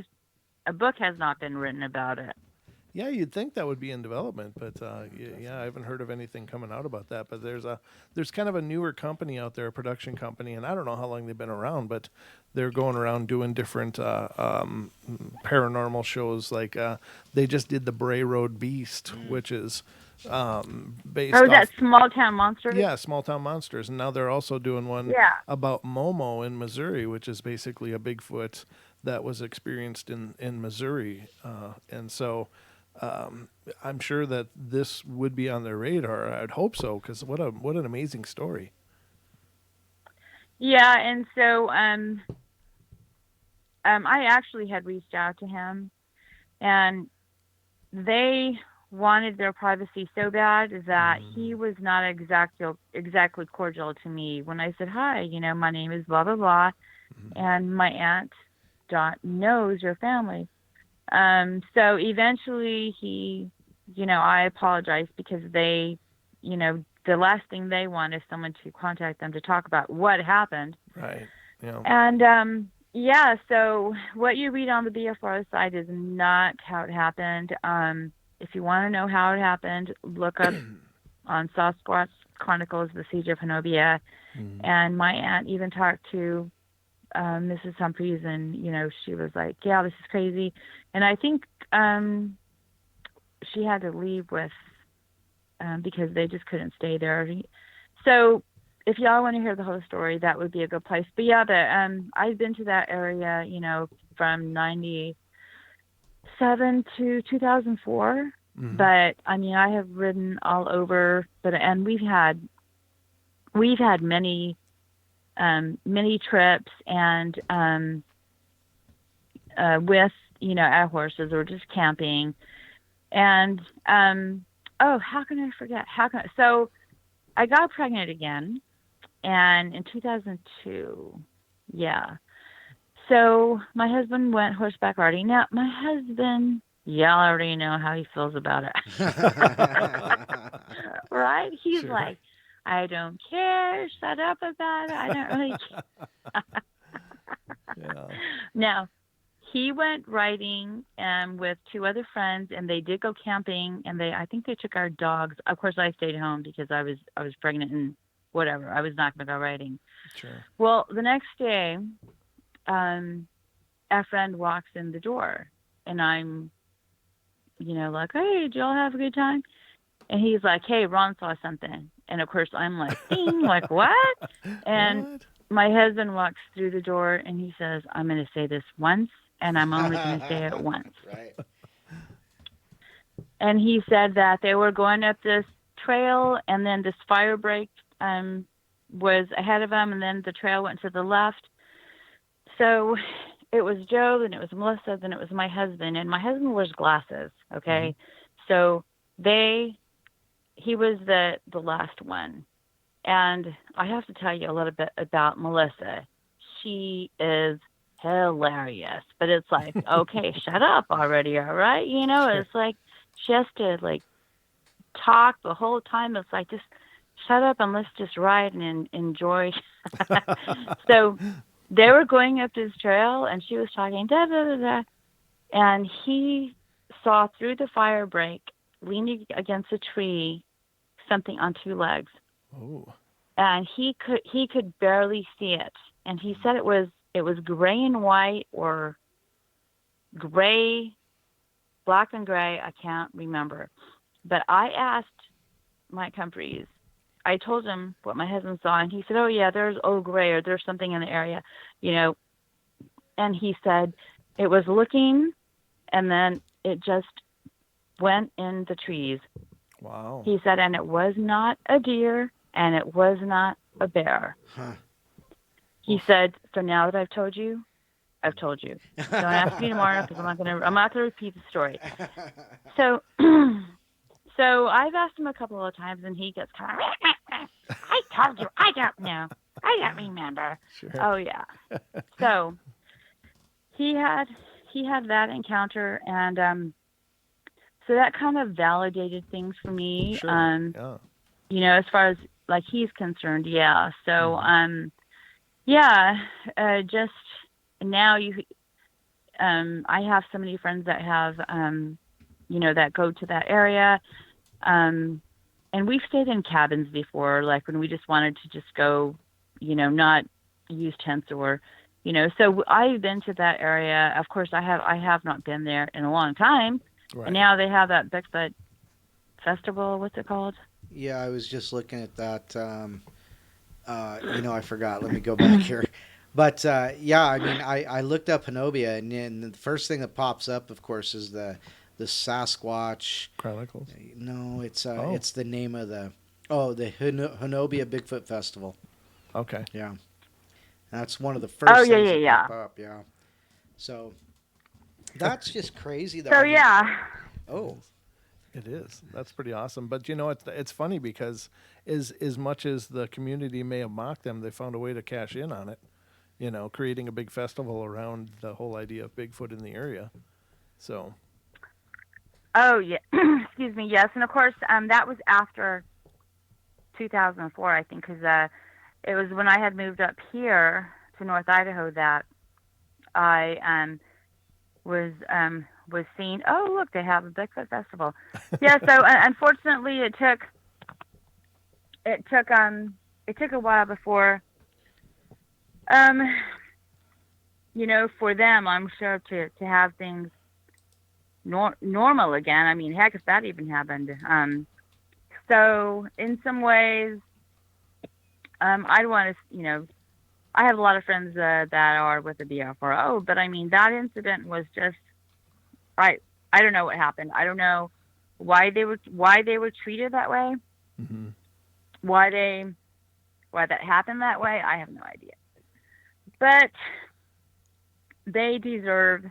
a book has not been written about it. Yeah, you'd think that would be in development, but I haven't heard of anything coming out about that. But there's kind of a newer company out there, a production company, and I don't know how long they've been around, but they're going around doing different paranormal shows. Like they just did the Bray Road Beast, which is based Oh, off that Small Town Monster? Yeah, Small Town Monsters, and now they're also doing one about Momo in Missouri, which is basically a Bigfoot that was experienced in Missouri, and so. I'm sure that this would be on their radar. I'd hope so, because what an amazing story. Yeah, and so I actually had reached out to him, and they wanted their privacy so bad that he was not exactly cordial to me when I said, hi, my name is blah blah blah, and my aunt Dot knows your family. So eventually I apologized because they, the last thing they want is someone to contact them to talk about what happened. Right. Yeah. And so what you read on the BFR site is not how it happened. If you want to know how it happened, look up on Sasquatch Chronicles, the Siege of Honobia. And my aunt even talked to Mrs. Humphreys, and she was like, yeah, this is crazy. And I think she had to leave with because they just couldn't stay there. So if y'all want to hear the whole story, that would be a good place. But yeah, I've been to that area from 97 to 2004. But I mean, I have ridden all over, and we've had many trips, and with our horses or just camping, and how can I forget? So I got pregnant again, and in 2002, yeah. So my husband went horseback riding. Now my husband, y'all already know how he feels about it, right? He's like, I don't care. Shut up about it. I don't really care. Now, he went riding with two other friends, and they did go camping. And I think they took our dogs. Of course, I stayed home because I was pregnant and whatever. I was not going to go riding. Sure. Well, the next day, a friend walks in the door, and I'm, like, hey, did y'all have a good time? And he's like, hey, Ron saw something. And of course, I'm like, ding, like, what? And my husband walks through the door, and he says, I'm going to say this once, and I'm only going to say it once. Right. And he said that they were going up this trail, and then this fire break was ahead of them, and then the trail went to the left. So it was Joe, then it was Melissa, then it was my husband, and my husband wears glasses, okay? So he was the last one. And I have to tell you a little bit about Melissa. She is hilarious, but it's like, okay, shut up already, all right? It's like she has to like talk the whole time. It's like, just shut up and let's just ride and enjoy. So they were going up this trail, and she was talking, da da da da, and he saw through the fire break, leaning against a tree, something on two legs. Oh. And he could barely see it. And he said it was gray and white, or gray, black and gray. I can't remember. But I asked Mike Humphreys. I told him what my husband saw, and he said, "Oh yeah, there's old gray, or there's something in the area, you know." And he said it was looking, and then it just went in the trees. Wow. He said, and it was not a deer, and it was not a bear. Huh. He said, "So now that I've told you, I've told you. Don't ask me tomorrow because I'm not gonna repeat the story." So, so I've asked him a couple of times, and he gets kind of, "I told you, I don't know, I don't remember." Sure. Oh yeah. So he had that encounter, and so that kind of validated things for me. Sure. Yeah. You know, as far as like he's concerned, yeah. So yeah, just now I have so many friends that have you know, that go to that area. And we've stayed in cabins before, like when we just wanted to just go, you know, not use tents or, you know. So I've been to that area. Of course, I have not been there in a long time. Right. And now they have that Bigfoot festival. What's it called? Yeah, I was just looking at that. You know, I forgot. Let me go back here. But yeah, I mean, I looked up Honobia, and the first thing that pops up, of course, is the Sasquatch Chronicles. No, it's the name of the Honobia Bigfoot Festival. Okay. Yeah, that's one of the first things that pop up. Yeah, so that's just crazy, though. So yeah. Oh. It is. That's pretty awesome. But you know, it's funny because as much as the community may have mocked them, they found a way to cash in on it. You know, creating a big festival around the whole idea of Bigfoot in the area. So. Oh yeah. Excuse me. Yes, and of course, that was after 2004, I think, because it was when I had moved up here to North Idaho that I was seeing, oh look, they have a Bigfoot festival. Yeah, so unfortunately it took a while before you know, for them, I'm sure, to have things normal again. I mean, heck, if that even happened. So in some ways, I'd want to, you know, I have a lot of friends that are with the BFRO, but I mean, that incident was just, I don't know what happened. I don't know why they were treated that way. Mm-hmm. Why that happened that way, I have no idea. But they deserve,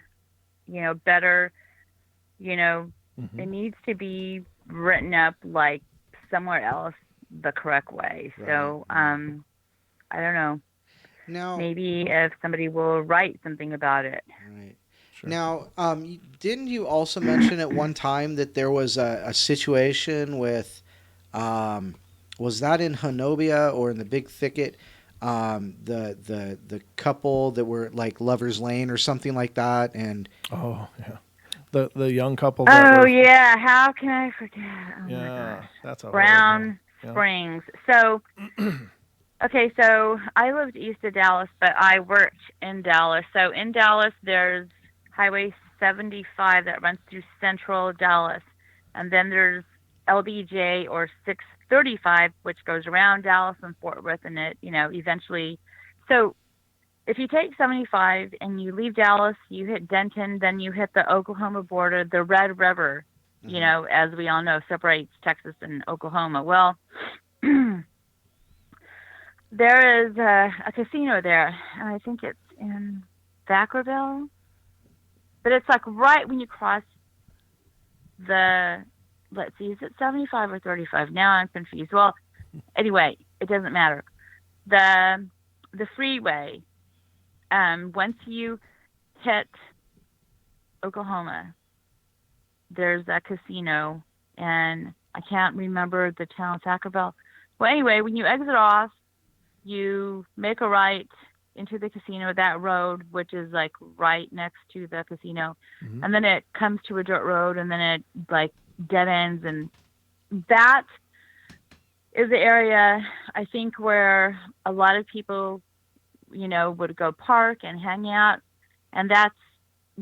you know, better. You know, It needs to be written up like somewhere else the correct way. Right. So I don't know. Now, maybe if somebody will write something about it. Right. Sure. Now, didn't you also mention at one time that there was a situation with, was that in Honobia or in the Big Thicket, the couple that were like Lovers Lane or something like that, and oh yeah, the young couple. Yeah, how can I forget? Oh yeah, my gosh. that's a Brown Springs. So. Okay, so I lived east of Dallas, but I worked in Dallas. So in Dallas, there's Highway 75 that runs through central Dallas. And then there's LBJ or 635, which goes around Dallas and Fort Worth, and it, you know, eventually. So if you take 75 and you leave Dallas, you hit Denton, then you hit the Oklahoma border, the Red River, you know, as we all know, separates Texas and Oklahoma. Well, there is a casino there, and I think it's in Vacaville. But it's like right when you cross the, let's see, is it 75 or 35? Now I'm confused. Well, anyway, it doesn't matter. The freeway, once you hit Oklahoma, there's a casino, and I can't remember the town of Vacaville. Well, anyway, when you exit off, you make a right into the casino, that road, which is like right next to the casino. And then it comes to a dirt road, and then it like dead ends. And that is the area, I think, where a lot of people, you know, would go park and hang out. And that's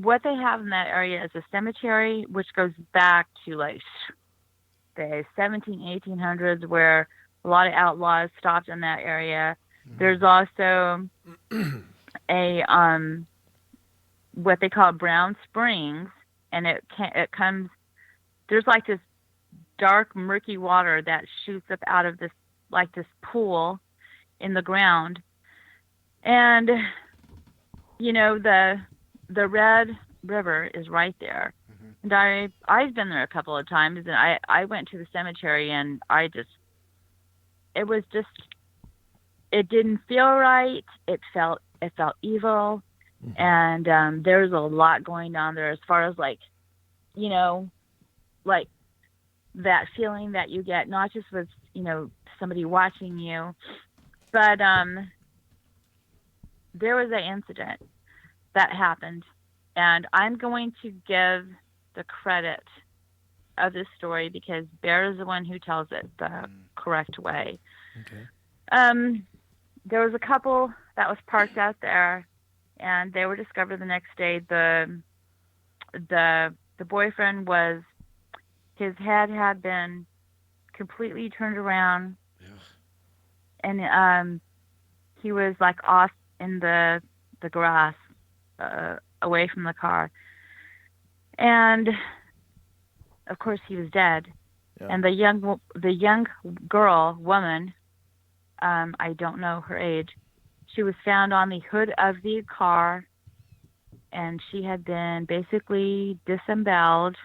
what they have in that area is a cemetery, which goes back to like the 1800s, where a lot of outlaws stopped in that area. There's also a what they call Brown Springs, and it comes. There's like this dark, murky water that shoots up out of this pool in the ground, and the Red River is right there. And I've been there a couple of times, and I went to the cemetery, and it didn't feel right. It felt evil, and there was a lot going on there as far as like that feeling that you get, not just with somebody watching you, but there was an incident that happened, and I'm going to give the credit of this story because Bear is the one who tells it the correct way. Okay. There was a couple that was parked out there, and they were discovered the next day. The boyfriend his head had been completely turned around, and he was like off in the grass, away from the car, and of course he was dead. Yeah. And the young woman, I don't know her age, she was found on the hood of the car, and she had been basically disemboweled,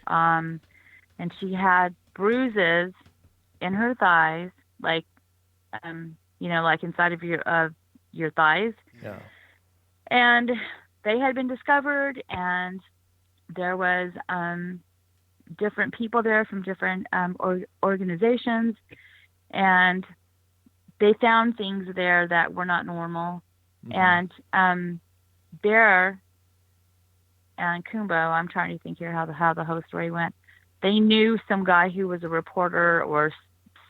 and she had bruises in her thighs, like like inside of your thighs. Yeah. And they had been discovered, and there was different people there from different organizations, and they found things there that were not normal. And Bear and Kumbo, I'm trying to think here how the whole story went. They knew some guy who was a reporter or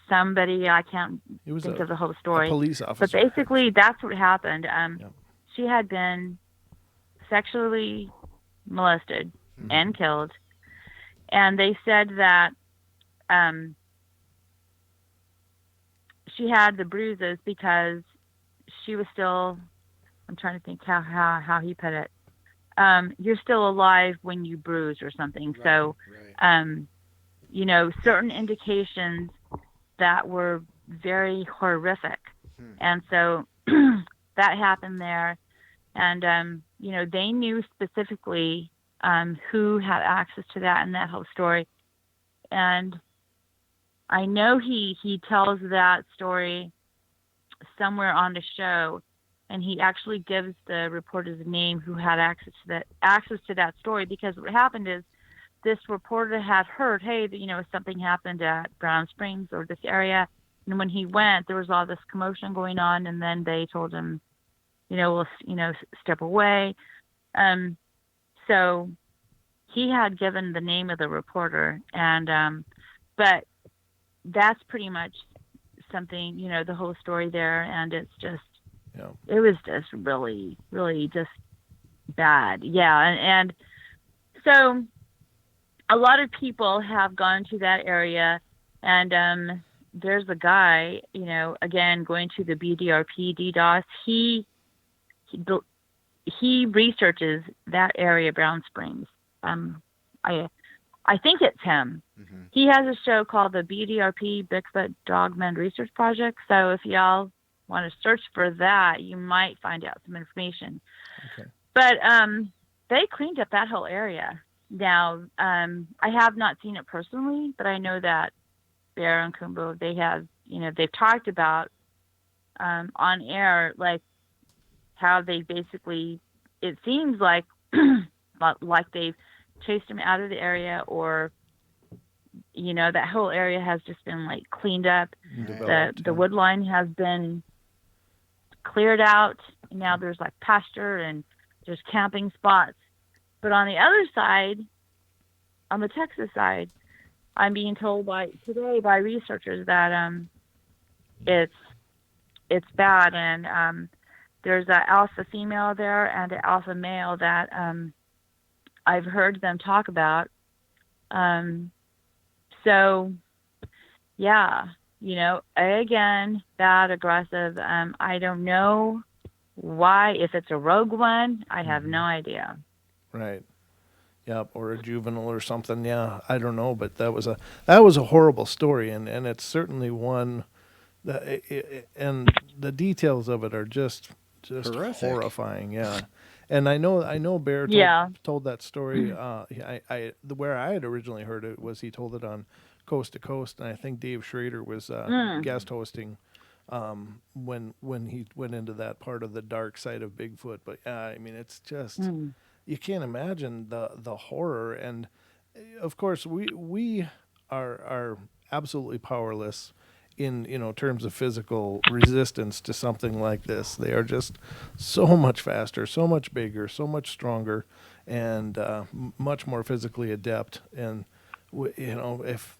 somebody. I can't think of the whole story. A police officer. But basically, that's what happened. She had been sexually molested and killed, and they said that she had the bruises because she was still. I'm trying to think how he put it. You're still alive when you bruise or something. Right, so, right. Certain indications that were very horrific. And so that happened there. And, they knew specifically who had access to that in that whole story. And I know he tells that story somewhere on the show, and he actually gives the reporter's name who had access to that story, because what happened is this reporter had heard, hey, something happened at Brown Springs or this area. And when he went, there was all this commotion going on, and then they told him, step away. So he had given the name of the reporter, and but that's pretty much something, the whole story there, and it's just, it was just really, really just bad. Yeah, and so a lot of people have gone to that area, and there's a guy, again, going to the BDRP, DDoS, he researches that area, Brown Springs. I think it's him. He has a show called the BDRP, Bigfoot Dogman Research Project. So if y'all want to search for that, you might find out some information. Okay. But they cleaned up that whole area. Now, I have not seen it personally, but I know that Bear and Kumbo, they have, they've talked about on air, like how they basically, it seems like they've chased him out of the area, or that whole area has just been like cleaned up. The wood line has been cleared out. Now there's like pasture and there's camping spots. But on the other side, on the Texas side, I'm being told by researchers that it's bad, and there's an alpha female there and an alpha male that I've heard them talk about. Um, so yeah, again, bad, aggressive. I don't know why. If it's a rogue one, I have no idea. Right. Yep, or a juvenile or something. Yeah, I don't know, but that was a horrible story, and it's certainly one that and the details of it are just Horrific. horrifying. Yeah, and I know Bear Yeah. told that story. Where I had originally heard it was he told it on Coast to Coast, and I think Dave Schrader was Mm. guest hosting when he went into that part of the dark side of Bigfoot. But I mean, it's just Mm. you can't imagine the horror, and of course we are absolutely powerless in terms of physical resistance to something like this. They are just so much faster, so much bigger, so much stronger, and much more physically adept. And if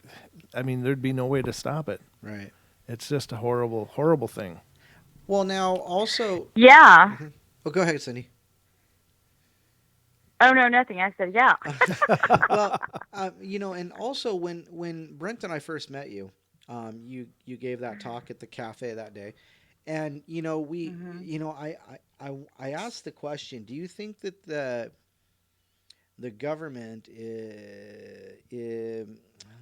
there'd be no way to stop it. Right. It's just a horrible, horrible thing. Well, now also. Yeah. Oh, go ahead, Cindy. Oh no, nothing. I said yeah. Well, and also when Brent and I first met you, you gave that talk at the cafe that day, and Mhm. I asked the question: do you think that the government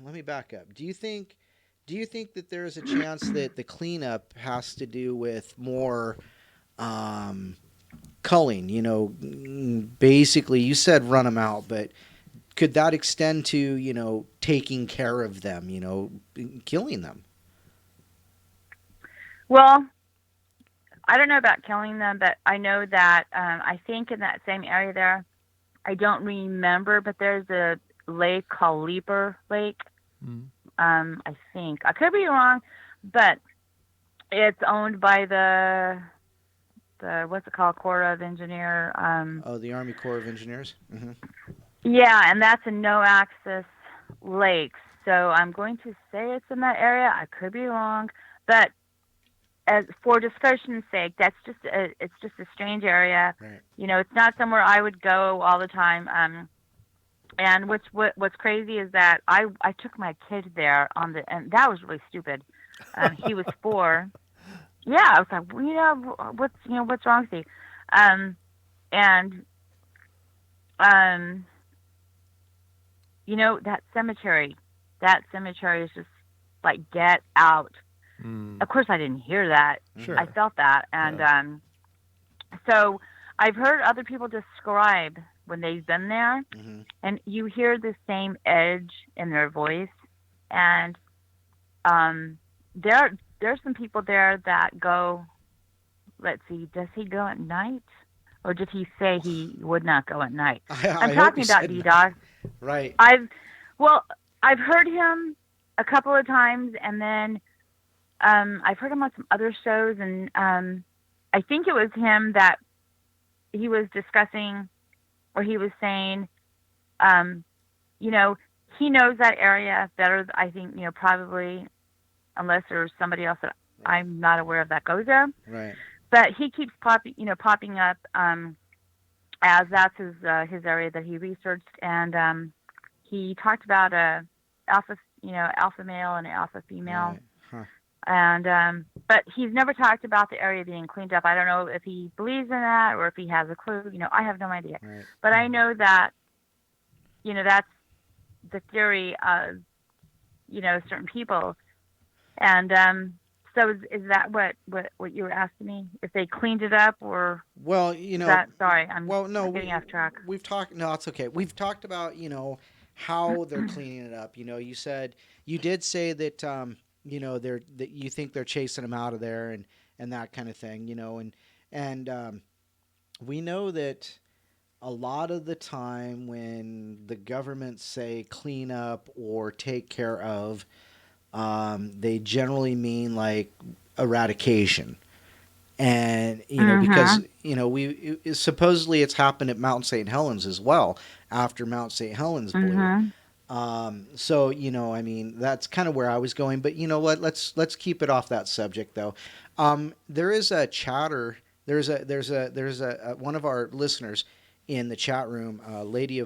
let me back up. Do you think that there is a chance that the cleanup has to do with more um, culling? Basically, you said run them out, but could that extend to taking care of them? Killing them? Well, I don't know about killing them, but I know that I think in that same area there, I don't remember, but there's a lake called Leaper Lake. Mm. I think I could be wrong, but it's owned by the what's it called, Corps of Engineer. Oh, the Army Corps of Engineers. Hmm. Yeah, and that's a no access lake. So I'm going to say it's in that area. I could be wrong, but as for discussion's sake, it's just a strange area. Right. It's not somewhere I would go all the time. And what's crazy is that I took my kid there and that was really stupid. He was 4. Yeah, I was like, what's wrong with you? And um, that cemetery is just like, get out. Mm. Of course, I didn't hear that. Sure. I felt that, and Yeah. so I've heard other people describe when they've been there, Hmm. and you hear the same edge in their voice, and there's some people there that go. Let's see, does he go at night, or did he say he would not go at night? I'm I hope talking you about said D-Dog. right. I've heard him a couple of times, and then I've heard him on some other shows, and I think it was him that he was discussing, or he was saying, um, you know, he knows that area better. I think, probably, unless there's somebody else that I'm not aware of that goes there. Right. But he keeps popping up, as that's his area that he researched, and he talked about a alpha male and an alpha female. Right. Huh. And but he's never talked about the area being cleaned up. I don't know if he believes in that or if he has a clue. I have no idea. Right. But I know that that's the theory of certain people. And so is that what you were asking me? If they cleaned it up, or Well, sorry, I'm no, getting off track. we've talked. No, it's okay. We've talked about how they're cleaning it up. You did say that that you think they're chasing them out of there and that kind of thing. And we know that a lot of the time when the government say clean up or take care of, they generally mean like eradication. And because we supposedly it's happened at Mount St. Helens as well after Mount St. Helens blew. So that's kind of where I was going. But you know what? Let's keep it off that subject though. There is a chatter. There's a one of our listeners in the chat room, Lady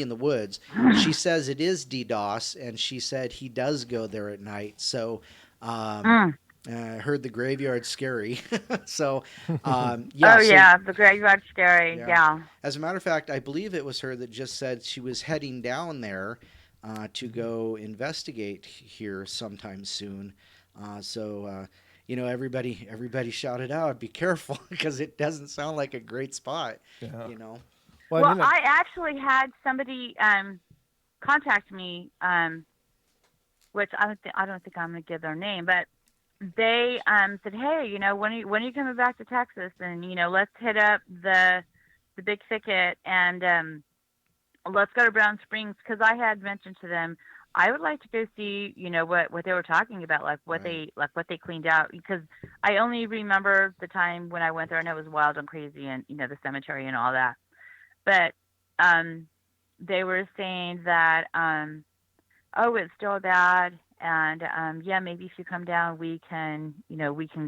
in the Woods. She says it is DDoS, and she said he does go there at night. So, Mm. I heard the graveyard's scary. So, Oh yeah. So yeah, the graveyard's scary. yeah. Yeah. As a matter of fact, I believe it was her that just said she was heading down there to go investigate here sometime soon. So, everybody shouted out, "Be careful," because it doesn't sound like a great spot. Yeah. You know. Well, I Well, mean, I actually had somebody contact me, which I don't think I'm going to give their name, but they said, "Hey, when are you coming back to Texas? And let's hit up the big thicket and let's go to Brown Springs." Because I had mentioned to them I would like to go see what they were talking about, like what Right. they cleaned out, because I only remember the time when I went there and it was wild and crazy and the cemetery and all that. But um, they were saying that oh, it's still bad, and yeah, maybe if you come down, we can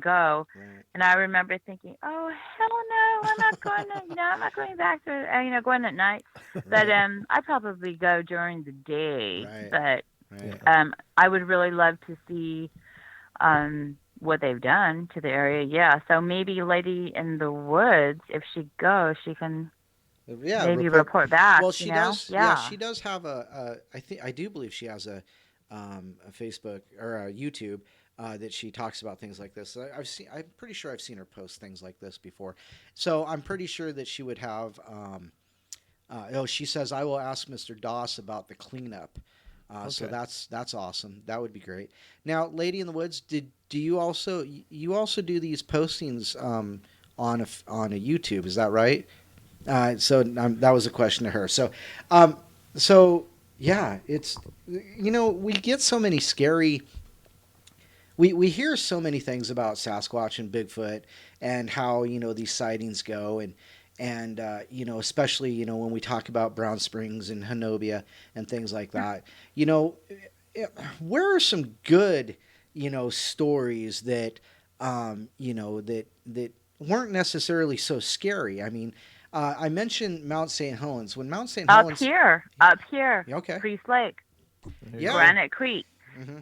go. Right. And I remember thinking, oh hell no, I'm not going to, I'm not going back to, going at night. But Right. I probably go during the day. Right. But Right. yeah. I would really love to see what they've done to the area. Yeah, so maybe Lady in the Woods, if she goes, she can Yeah. maybe report back. Well, she does. Yeah, Yeah. she does have I do believe she has a Facebook or a YouTube that she talks about things like this. I've seen. I'm pretty sure I've seen her post things like this before. So I'm pretty sure that she would have. She says I will ask Mr. Doss about the cleanup. So Okay. that's awesome. That would be great. Now, Lady in the Woods, do you also do these postings on a YouTube? Is that right? That was a question to her. Um, so yeah, it's we get so many scary. We hear so many things about Sasquatch and Bigfoot and how these sightings go and especially when we talk about Brown Springs and Honobia and things like that. You know, where are some good stories that that weren't necessarily so scary? I mean, I mentioned Mount St. Helens. When Mount St. Helens, Up here, okay, Priest Lake, There you yeah, go. Granite Creek. hmm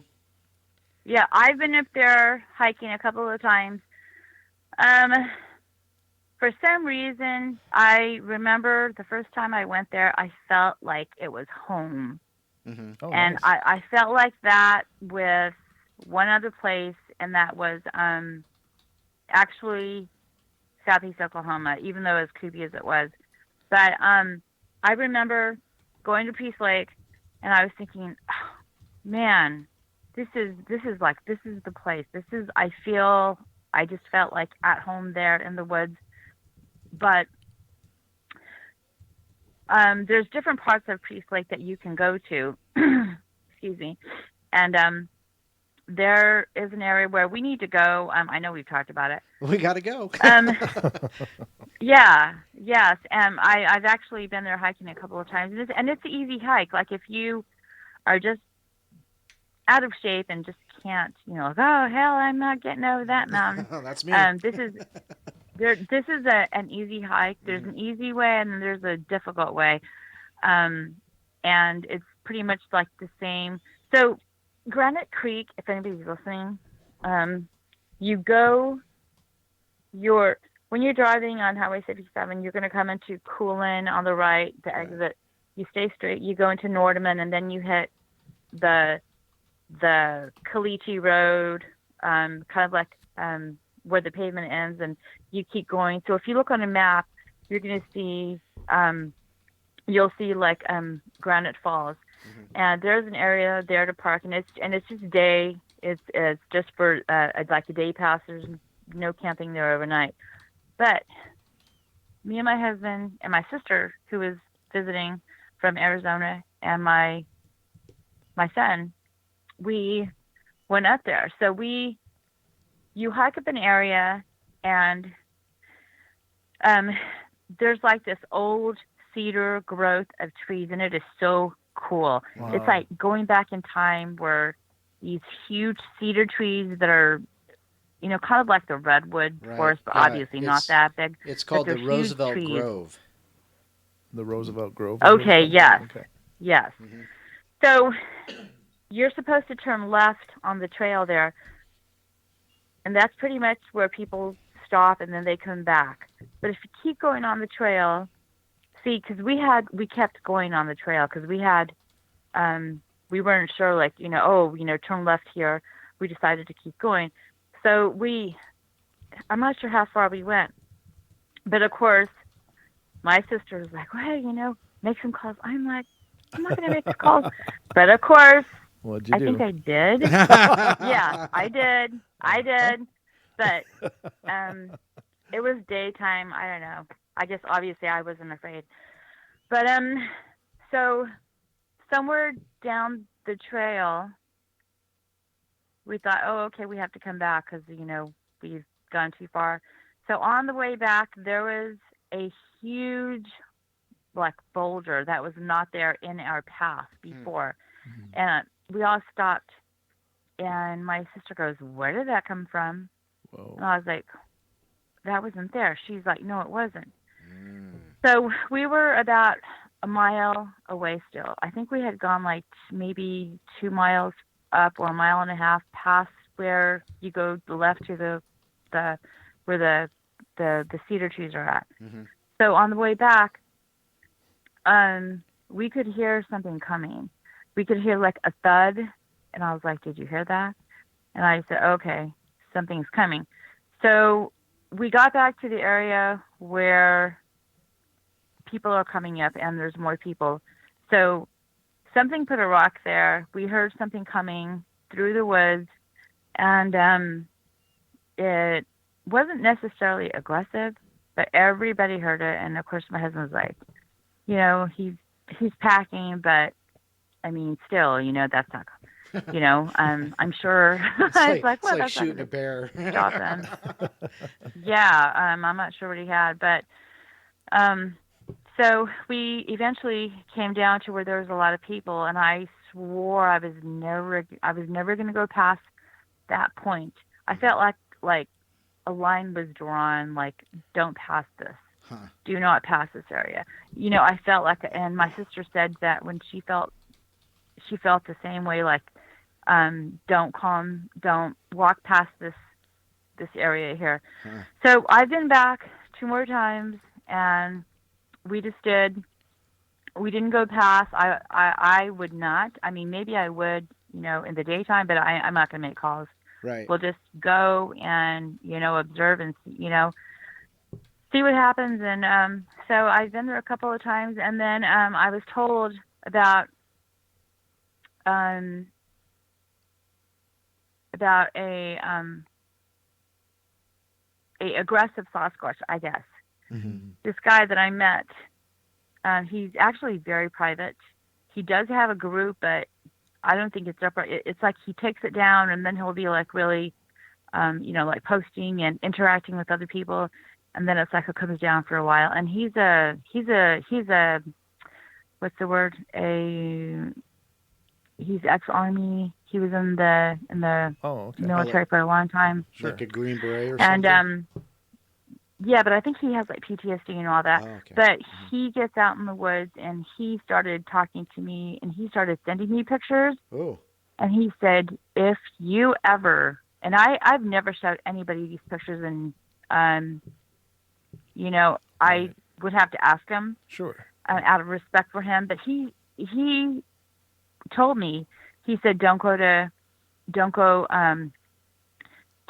Yeah, I've been up there hiking a couple of times. Um, for some reason, I remember the first time I went there, I felt like it was home. hmm Oh, And nice. I felt like that with one other place, and that was actually Southeast Oklahoma, even though as creepy as it was. But I remember going to Peace Lake, and I was thinking, oh, man, this is the place. I just felt like at home there in the woods. But there's different parts of Priest Lake that you can go to. Excuse me. And there is an area where we need to go. I know we've talked about it. We got to go. Um, yeah, yes. I've actually been there hiking a couple of times, and it's an easy hike. Like if you are just out of shape and just can't, like, oh hell, I'm not getting over that mountain. That's me. This is This is an easy hike. There's hmm an easy way and then there's a difficult way, and it's pretty much like the same. So Granite Creek, if anybody's listening, you go your when you're driving on Highway 57, you're going to come into Coolin on the right, the Right. exit. You stay straight, you go into Nordeman, and then you hit the Kalichi Road, kind of like where the pavement ends, and you keep going. So if you look on a map, you're going to see you'll see like Granite Falls, hmm and there's an area there to park, and it's just day. It's just for like the day pass. There's no camping there overnight. But me and my husband and my sister, who was visiting from Arizona, and my son, we went up there. So you hike up an area, and um, there's like this old cedar growth of trees, and it is so cool. It's Wow. like going back in time where these huge cedar trees that are, kind of like the redwood Right. forest, but Yeah. obviously not that big, It's but called they're the huge Roosevelt trees. Grove. The Roosevelt Grove. Okay, yes. Okay. Yes. Mm-hmm. So you're supposed to turn left on the trail there, and that's pretty much where people stop and then they come back. But if you keep going on the trail, see, because we kept going on the trail because we weren't sure, like, turn left here. We decided to keep going. So I'm not sure how far we went, but of course, my sister was like, well, hey, make some calls. I'm like, I'm not going to make the calls. But of course, What'd you I do? think I did. Yeah, I did. I did. But it was daytime. I don't know. I guess obviously I wasn't afraid. But so somewhere down the trail, we thought, oh, okay, we have to come back because we've gone too far. So on the way back, there was a huge like boulder that was not there in our path before, and we all stopped. And my sister goes, "Where did that come from?" Whoa. And I was like, "That wasn't there." She's like, "No, it wasn't." So we were about a mile away still. I think we had gone like maybe 2 miles up or a mile and a half past where you go left to the where the cedar trees are at. Mm-hmm. So on the way back, we could hear something coming. We could hear like a thud, and I was like, "Did you hear that?" And I said, "Okay, something's coming." So we got back to the area where people are coming up and there's more people. So something put a rock there. We heard something coming through the woods, and it wasn't necessarily aggressive, but everybody heard it. And of course, my husband was like, he's packing, but I mean, still, that's not, I'm sure. It's well, like that's shooting a not bear. gonna stop him. Yeah, I'm not sure what he had, but so we eventually came down to where there was a lot of people, and I swore I was never going to go past that point. I felt like a line was drawn, like, don't pass this. Huh. Do not pass this area. I felt like, and my sister said that when she felt the same way, like, don't walk past this area here. Huh. So I've been back 2 more times, and we didn't go past. I would not. I mean, maybe I would, in the daytime, but I'm not going to make calls. Right. We'll just go and, observe and, see what happens. And so I've been there a couple of times, and then I was told about a aggressive Sasquatch, I guess. Mm-hmm. This guy that I met, he's actually very private. He does have a group, but I don't think it's upright. It's like he takes it down, and then he'll be like really, like posting and interacting with other people, and then it's like it comes down for a while. And he's a what's the word? He's ex-army. He was in the military for a long time. Sure. Like a Green Beret or and, something? Yeah, but I think he has like PTSD and all that. Oh, okay. But he gets out in the woods, and he started talking to me, and he started sending me pictures. Oh. And he said, if you ever, and I've never showed anybody these pictures, and I would have to ask him. Sure. Out of respect for him, but he told me, he said, don't go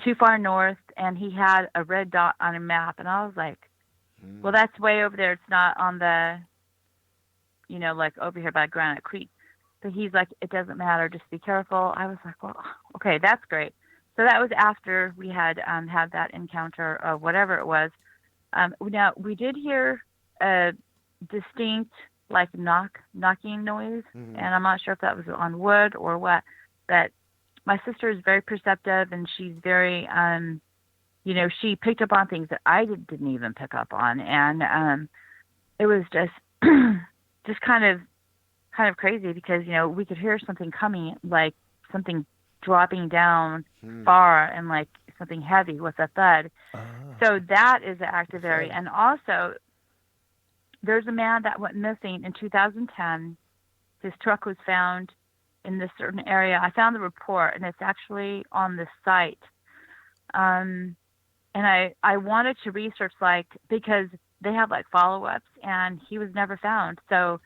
too far north, and he had a red dot on a map, and I was like, well, that's way over there. It's not on the, like over here by Granite Creek. But he's like, it doesn't matter. Just be careful. I was like, well, okay, that's great. So that was after we had had that encounter of whatever it was. Now, we did hear a distinct, like, knocking noise, and I'm not sure if that was on wood or what, but my sister is very perceptive, and she's very, she picked up on things that I didn't even pick up on, and it was just just kind of crazy because we could hear something coming, like something dropping down far, and like something heavy with a thud. So that is an active area, and also there's a man that went missing in 2010. His truck was found in this certain area. I found the report, and it's actually on the site. And I wanted to research, like, because they have like follow-ups, and he was never found. So,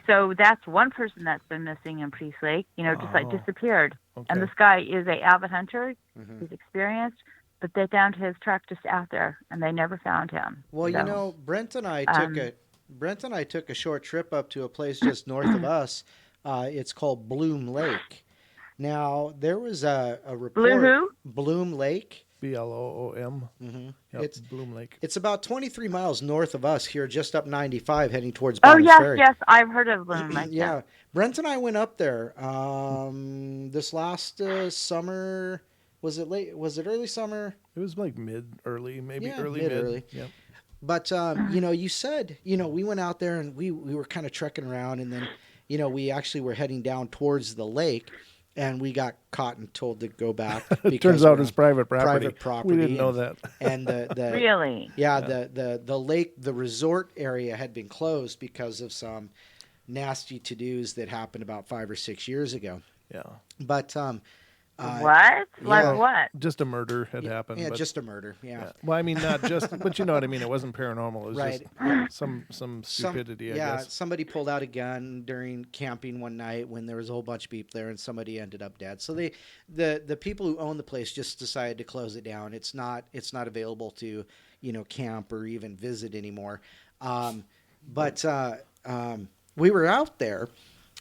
so that's one person that's been missing in Priest Lake, just like disappeared. Okay. And this guy is a avid hunter. Mm-hmm. He's experienced, but they found his truck just out there, and they never found him. Well, So, Brent and I took a short trip up to a place just north of us. It's called Bloom Lake. Now, there was a report. Blue who? Bloom Lake. BLOOM. Mm-hmm. Yep, Bloom Lake. It's about 23 miles north of us here, just up 95, heading towards Oh, Bonners yes, Ferry. yes. I've heard of Bloom Lake. Yeah. Brent and I went up there this last summer. Was it late? Was it early summer? It was like early, maybe early. Mid-early. Yep. But, you said, we went out there and we were kind of trekking around, and then, we actually were heading down towards the lake, and we got caught and told to go back. It turns out it's private property. We didn't know and, that. And the Really? Yeah, the lake, the resort area had been closed because of some nasty to-dos that happened about 5 or 6 years ago. Yeah. But what? Like what? Just a murder had happened. Yeah, but, just a murder. Yeah. Well, I mean, not just, but you know what I mean. It wasn't paranormal. It was Right. just some stupidity. I guess. Somebody pulled out a gun during camping one night when there was a whole bunch of people there, and somebody ended up dead. So the people who own the place just decided to close it down. It's not available to camp or even visit anymore. But we were out there,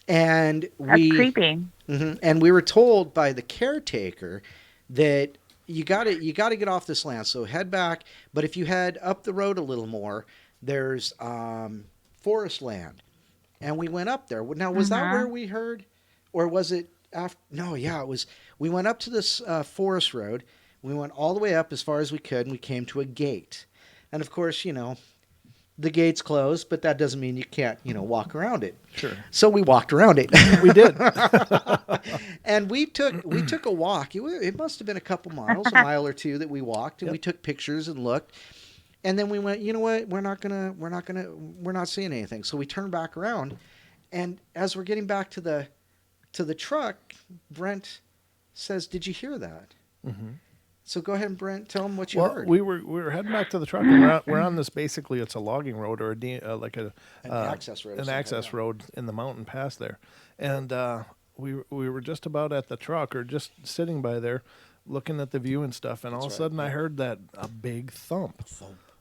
and That's creepy. Mm-hmm, and we were told by the caretaker that you got to get off this land. So head back. But if you head up the road a little more, there's forest land. And we went up there. Now, was that where we heard, or was it after? No, yeah, it was. We went up to this forest road. We went all the way up as far as we could, and we came to a gate. And of course, the gate's closed, but that doesn't mean you can't, walk around it. Sure. So we walked around it. We did. And we took a walk. It must have been a couple miles, a mile or two that we walked, and we took pictures and looked. And then we went, you know what? We're not seeing anything. So we turned back around, and as we're getting back to the truck, Brent says, "Did you hear that?" Mm-hmm. So go ahead, Brent. Tell them what you heard. We were heading back to the truck, and we're on this. Basically, it's a logging road or an access road. An access road in the mountain pass there, and we were just about at the truck or just sitting by there, looking at the view and stuff, and all of a sudden I heard a big thump,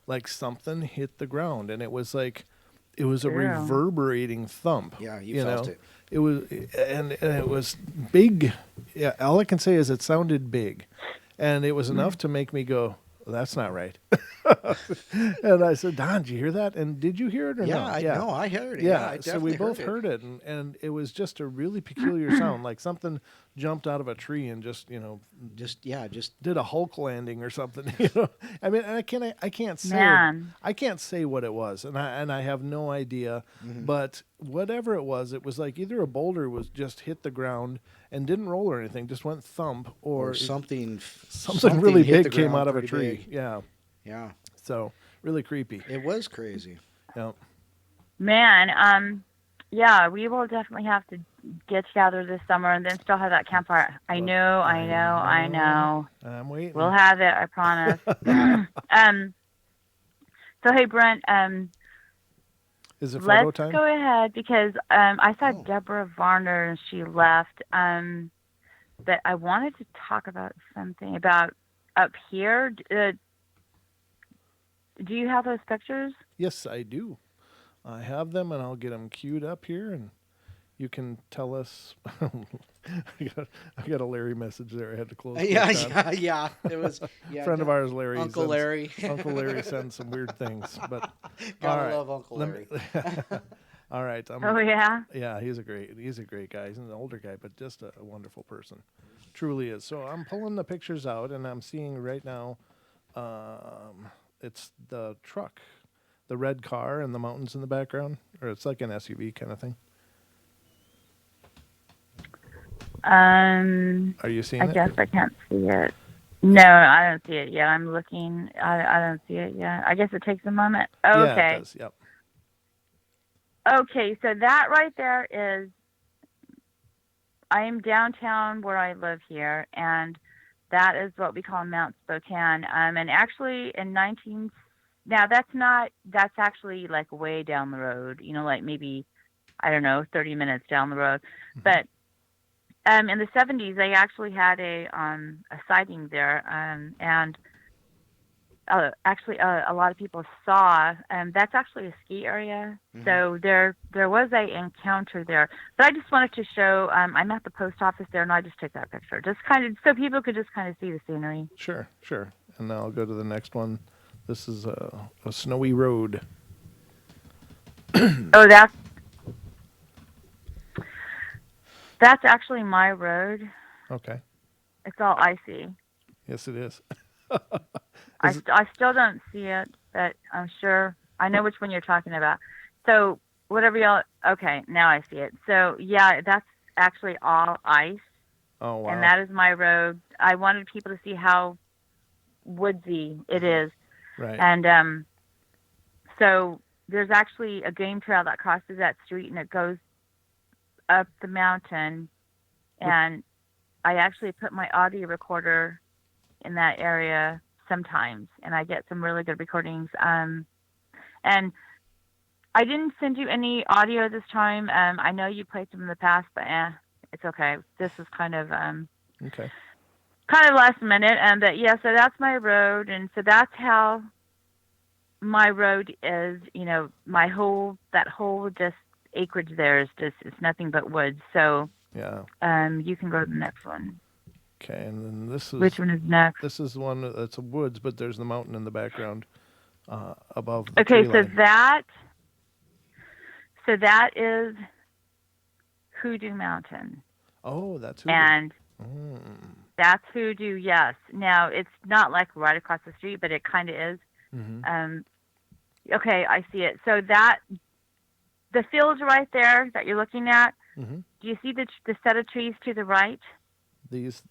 like something hit the ground, and it was a reverberating thump. Yeah, you felt it. It was, and it was big. Yeah, all I can say is it sounded big. And it was enough to make me go, that's not right. And I said, Don, did you hear that? And did you hear it or not? No, I heard it. Yeah, I so we both heard it. And it was just a really peculiar sound, like something jumped out of a tree and just did a Hulk landing or something. I mean, I can't say what it was, and I have no idea. Mm-hmm. But whatever it was like either a boulder was just hit the ground and didn't roll or anything, just went thump, or something really big came out of a tree. Big. Yeah. So really creepy. It was crazy. Yeah. Man, yeah, we will definitely have to get together this summer and then still have that campfire. I know. I'm waiting. We'll have it, I promise. So hey, Brent, is it photo let's time? go ahead because I saw Deborah Varner and she left. But I wanted to talk about something about up here. Do you have those pictures? Yes, I do. I have them, and I'll get them queued up here, and you can tell us. I got a Larry message there. I had to close. Yeah. It was friend of ours, Larry. Uncle Larry. Uncle Larry sends some weird things, but gotta love Uncle Larry. All right. Oh yeah. Yeah, he's a great guy. He's an older guy, but just a wonderful person. Truly is. So I'm pulling the pictures out, and I'm seeing right now. It's the truck, the red car, and the mountains in the background, or it's like an SUV kind of thing. Are you seeing it? I guess I can't see it. No, I don't see it yet. I'm looking. I don't see it yet. I guess it takes a moment. Oh, yeah, okay. It does. Yep. Okay, so that right there is, I am downtown where I live here, and that is what we call Mount Spokane. And actually in 19, now that's actually like way down the road, like maybe, I don't know, 30 minutes down the road. Hmm. But in the 70s, they actually had a sighting there, and actually a lot of people saw. That's actually a ski area, Hmm. so there was a encounter there. But I just wanted to show. I'm at the post office there, and I just took that picture, just kind of so people could just kind of see the scenery. Sure, sure. And now I'll go to the next one. This is a snowy road. Oh, that's actually my road. Okay. It's all icy. Yes, it is. I, Is it? I still don't see it, but I'm sure I know which one you're talking about. So whatever y'all. Okay, now I see it. So yeah, that's actually all ice, Oh, and wow. that is my road. I wanted people to see how woodsy it Hmm. is, Right. and so there's actually a game trail that crosses that street, and it goes up the mountain. Which, And I actually put my audio recorder in that area sometimes, and I get some really good recordings. And I didn't send you any audio this time. I know you played them in the past, but it's okay. This is okay. kind of last minute. But yeah, so that's my road, and so that's how my road is. My whole just acreage there is just it's nothing but woods. So Yeah. you can go to the next one. Okay. And then Which one is next? this is one that's a woods, but there's the mountain in the background above the Okay, tree line. so that is Hoodoo Mountain, Oh, that's Hoodoo. and Mm. that's Hoodoo. Yes. Now it's not like right across the street, but it kind of is. Mm-hmm. Um, okay, I see it. So that the fields right there that you're looking at. Mm-hmm. Do you see the set of trees to the right? This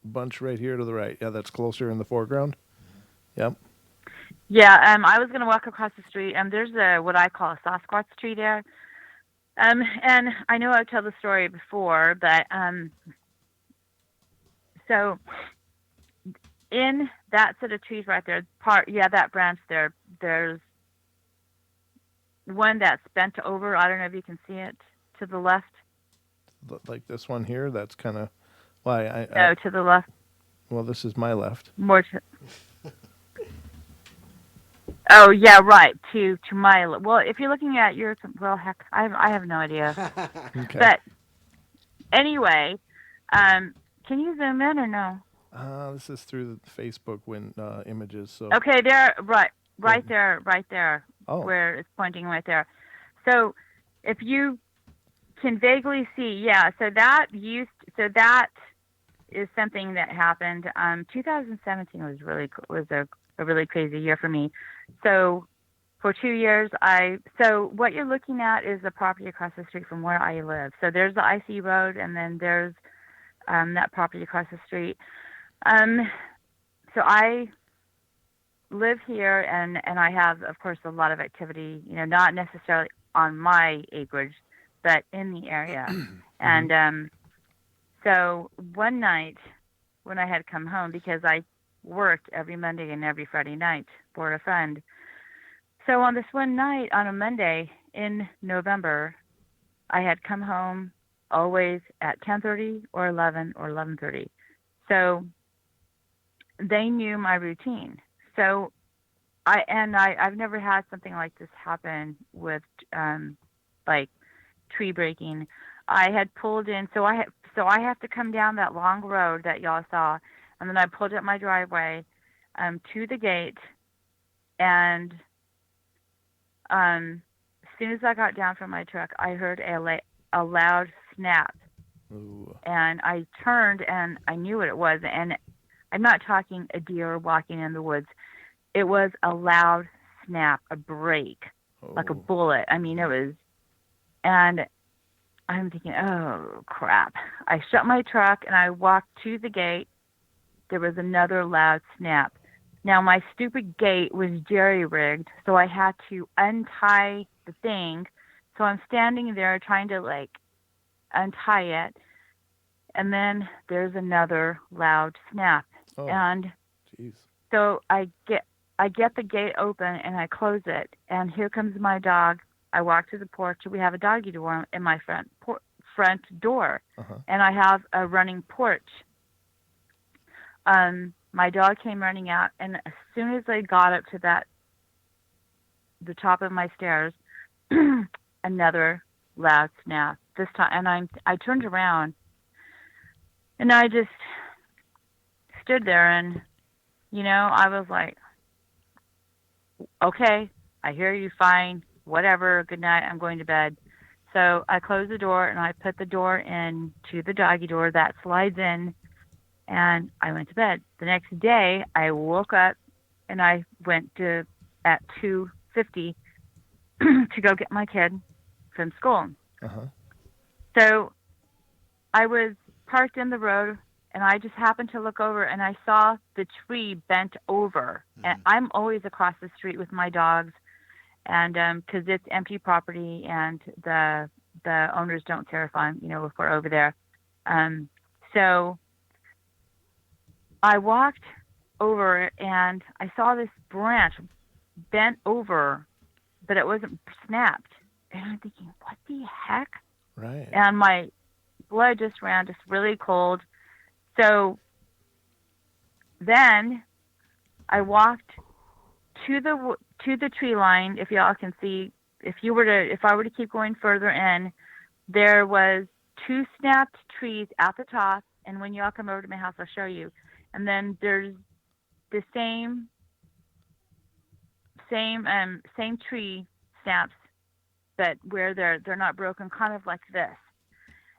bunch right here to the right. Yeah, that's closer in the foreground. Yep. Yeah. I was gonna walk across the street. There's a what I call a Sasquatch tree there. And I know I've told the story before, but so in that set of trees right there, that branch there, there's one that's bent over. I don't know if you can see it to the left. Like this one here. That's kind of why No, to the left, well, this is my left. more to. Oh yeah, right. To my well, if you're looking at your well, heck, I have no idea. Okay. But anyway, can you zoom in or no? This is through the Facebook images. So Okay, there, right, right. right there, Oh, where it's pointing right there. So if you can vaguely see, yeah. So that is something that happened. 2017 was a really crazy year for me. So for 2 years, so what you're looking at is the property across the street from where I live. So there's the IC road, and then there's that property across the street. Um, so I live here, and I have, of course, a lot of activity. Not necessarily on my acreage, but in the area. mm-hmm. And so one night when I had come home, because I worked every Monday and every Friday night for a friend. So on this one night, on a Monday in November, I had come home always at 10:30 or 11 or 11:30. So they knew my routine. So I've never had something like this happen with like tree breaking. I had pulled in, so I have to come down that long road that y'all saw, and then I pulled up my driveway to the gate, and as soon as I got down from my truck, I heard a loud snap, Ooh. and I turned and I knew what it was, and I'm not talking a deer walking in the woods. It was a loud snap, a break, like a Oh. bullet. I mean, it was, and I'm thinking, oh crap. I shut my truck and I walked to the gate. There was another loud snap. Now my stupid gate was jerry rigged, so I had to untie the thing So I'm standing there trying to like untie it, and then there's another loud snap. Oh, And jeez. so I get the gate open and I close it, and here comes my dog. I walk to the porch. We have a doggy door in my front door, Uh-huh. and I have a running porch. My dog came running out, and as soon as I got up to the top of my stairs, another loud snap. This time, and I turned around, and I just stood there, and I was like, okay, I hear you, fine, whatever, good night, I'm going to bed. So I closed the door and I put the door in to the doggy door that slides in, and I went to bed. The next day I woke up and I went to at 2:50 to go get my kid from school. Uh-huh. So I was parked in the road, and I just happened to look over and I saw the tree bent over. And I'm always across the street with my dogs, and because it's empty property and the owners don't care if we're over there. So I walked over and I saw this branch bent over, but it wasn't snapped. And I'm thinking, what the heck? Right. And my blood just ran, just really cold. So then I walked to the tree line. If y'all can see, if I were to keep going further in, there was 2 snapped trees at the top. And when y'all come over to my house, I'll show you. And then there's the same tree snaps, but where they're not broken, kind of like this.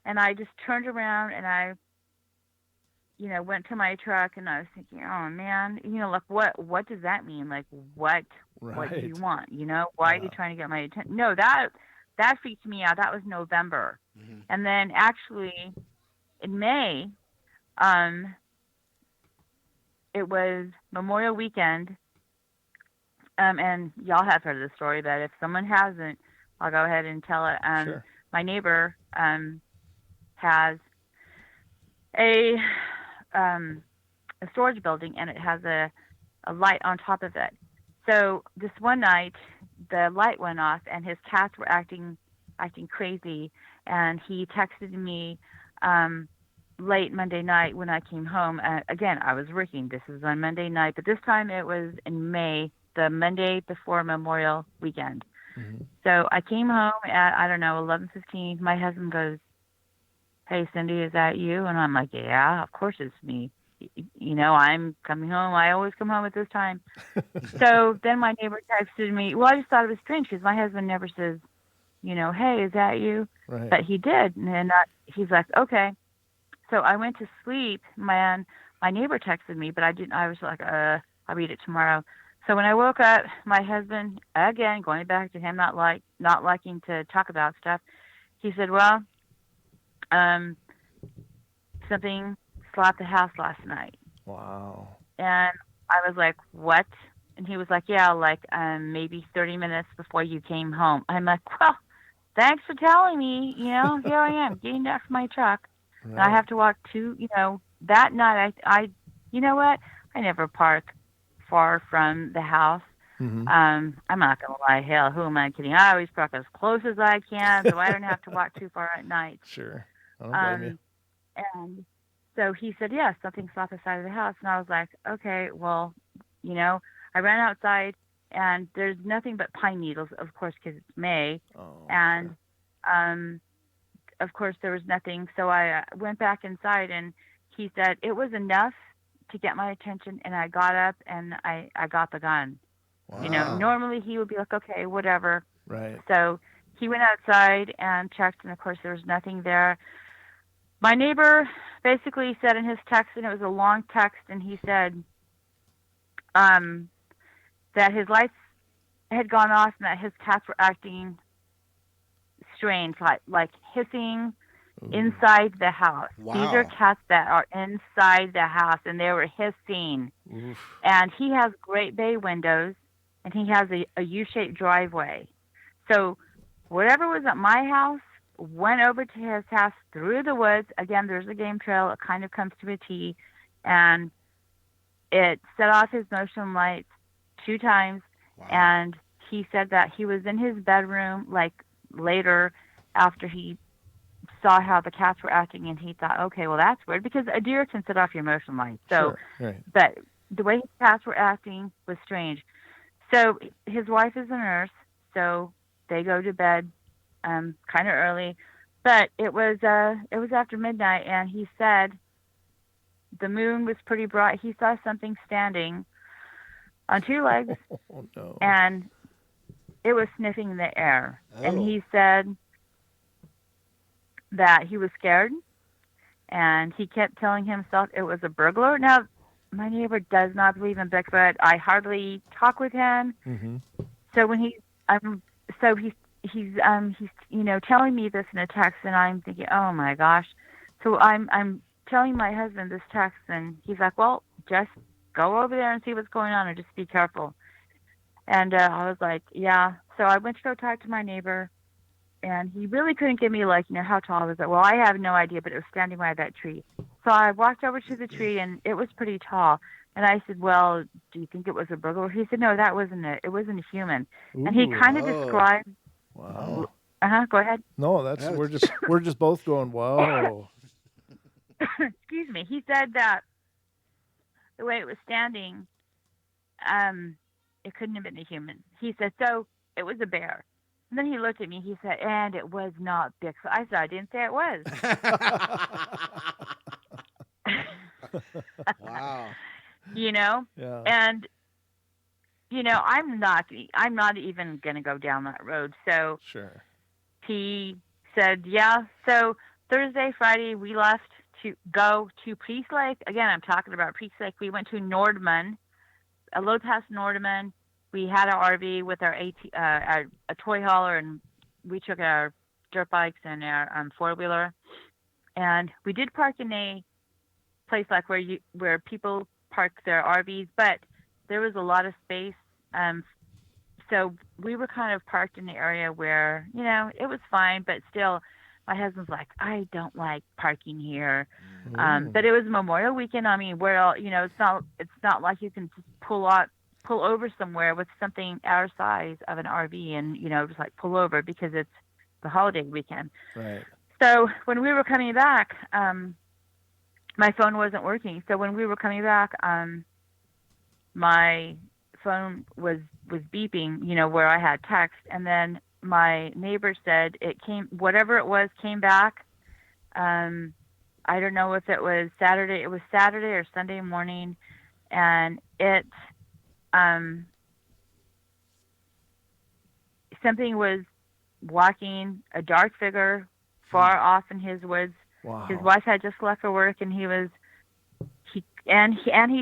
And I just turned around and I went to my truck, and I was thinking, oh man, like what does that mean? Like what do you Right. want? Why are you trying to get my attention? No, that freaked me out. That was November. Mm-hmm. And then actually in May, it was Memorial Weekend. And y'all have heard of the story, but if someone hasn't, I'll go ahead and tell it. Sure. My neighbor has a storage building, and it has a light on top of it. So this one night, the light went off, and his cats were acting crazy. And he texted me late Monday night when I came home. Again, I was working. This was on Monday night, but this time it was in May, the Monday before Memorial Weekend. Mm-hmm. So I came home at, I don't know, 11:15. My husband goes, hey, Cindy, is that you? And I'm like, yeah, of course it's me. I'm coming home. I always come home at this time. So then my neighbor texted me. Well, I just thought it was strange because my husband never says, hey, is that you? Right. But he did. And he's like, okay. So I went to sleep. My neighbor texted me, but I didn't. I was like, I'll read it tomorrow. So when I woke up, my husband, again, going back to him not liking to talk about stuff, he said, well, something slapped the house last night. Wow. And I was like, what? And he was like, yeah, like maybe 30 minutes before you came home. I'm like, well, thanks for telling me. Here I am getting back from my truck. Right. And I have to walk that night. I you know what? I never park far from the house. Mm-hmm. I'm not going to lie. Hell, who am I kidding? I always park as close as I can so I don't have to walk too far at night. Sure. I don't blame you. And so he said, yeah, something slapped the side of the house. And I was like, okay, well, I ran outside, and there's nothing but pine needles, of course, because it's May. Oh, And, sure. of course, there was nothing. So I went back inside, and he said it was enough to get my attention. And I got up, and I got the gun. Wow. Normally he would be like, okay, whatever. Right. So he went outside and checked, and of course there was nothing there. My neighbor basically said in his text, and it was a long text, and he said that his lights had gone off and that his cats were acting strange, like hissing inside the house. Wow. These are cats that are inside the house, and they were hissing. Oof. And he has great bay windows, and he has a U-shaped driveway. So whatever was at my house went over to his house through the woods. Again, there's a game trail. It kind of comes to a T, and it set off his motion lights 2 times. Wow. And he said that he was in his bedroom, like later, after he saw how the cats were acting, and he thought, okay, well that's weird because a deer can set off your motion lights. So, Sure. Right. but the way his cats were acting was strange. So his wife is a nurse, so they go to bed kind of early. But it was after midnight, and he said the moon was pretty bright. He saw something standing on 2 legs, Oh no. and it was sniffing the air. And Oh. he said that he was scared, and he kept telling himself it was a burglar. Now, my neighbor does not believe in Bigfoot. I hardly talk with him. Mm-hmm. So when he's telling me this in a text, and I'm thinking, oh my gosh. So I'm telling my husband this text, and he's like, well, just go over there and see what's going on, and just be careful. And I was like, yeah. So I went to go talk to my neighbor, and he really couldn't give me how tall was it? Well, I have no idea, but it was standing by that tree. So I walked over to the tree, and it was pretty tall. And I said, well, do you think it was a burglar? He said, no, that wasn't it. It wasn't a human. And he kind of Oh. described. Wow. Go ahead. No, we're just both going, whoa. Excuse me. He said that the way it was standing, it couldn't have been a human. He said, so it was a bear. And then he looked at me. He said, and it was not Bigfoot. I said, I didn't say it was. Wow. Yeah. And I'm not even going to go down that road. So Sure. he said, yeah. So Thursday, Friday, we left to go to Priest Lake. Again, I'm talking about Priest Lake. We went to Nordman, a little past Nordman. We had our RV with our a toy hauler, and we took our dirt bikes and our 4-wheeler. And we did park in a place like where people park their RVs, but there was a lot of space. So we were kind of parked in the area where, it was fine, but still my husband's like, I don't like parking here. But it was Memorial Weekend. I mean, it's not like you can just pull over somewhere with something our size of an RV and, just like pull over because it's the holiday weekend. Right. So when we were coming back, my phone wasn't working. So when we were coming back, my phone was beeping, where I had text. And then my neighbor said whatever it was came back. I don't know if it was Saturday. It was Saturday or Sunday morning. And it, something was walking, a dark figure far off in his woods. Wow. His wife had just left for work, and he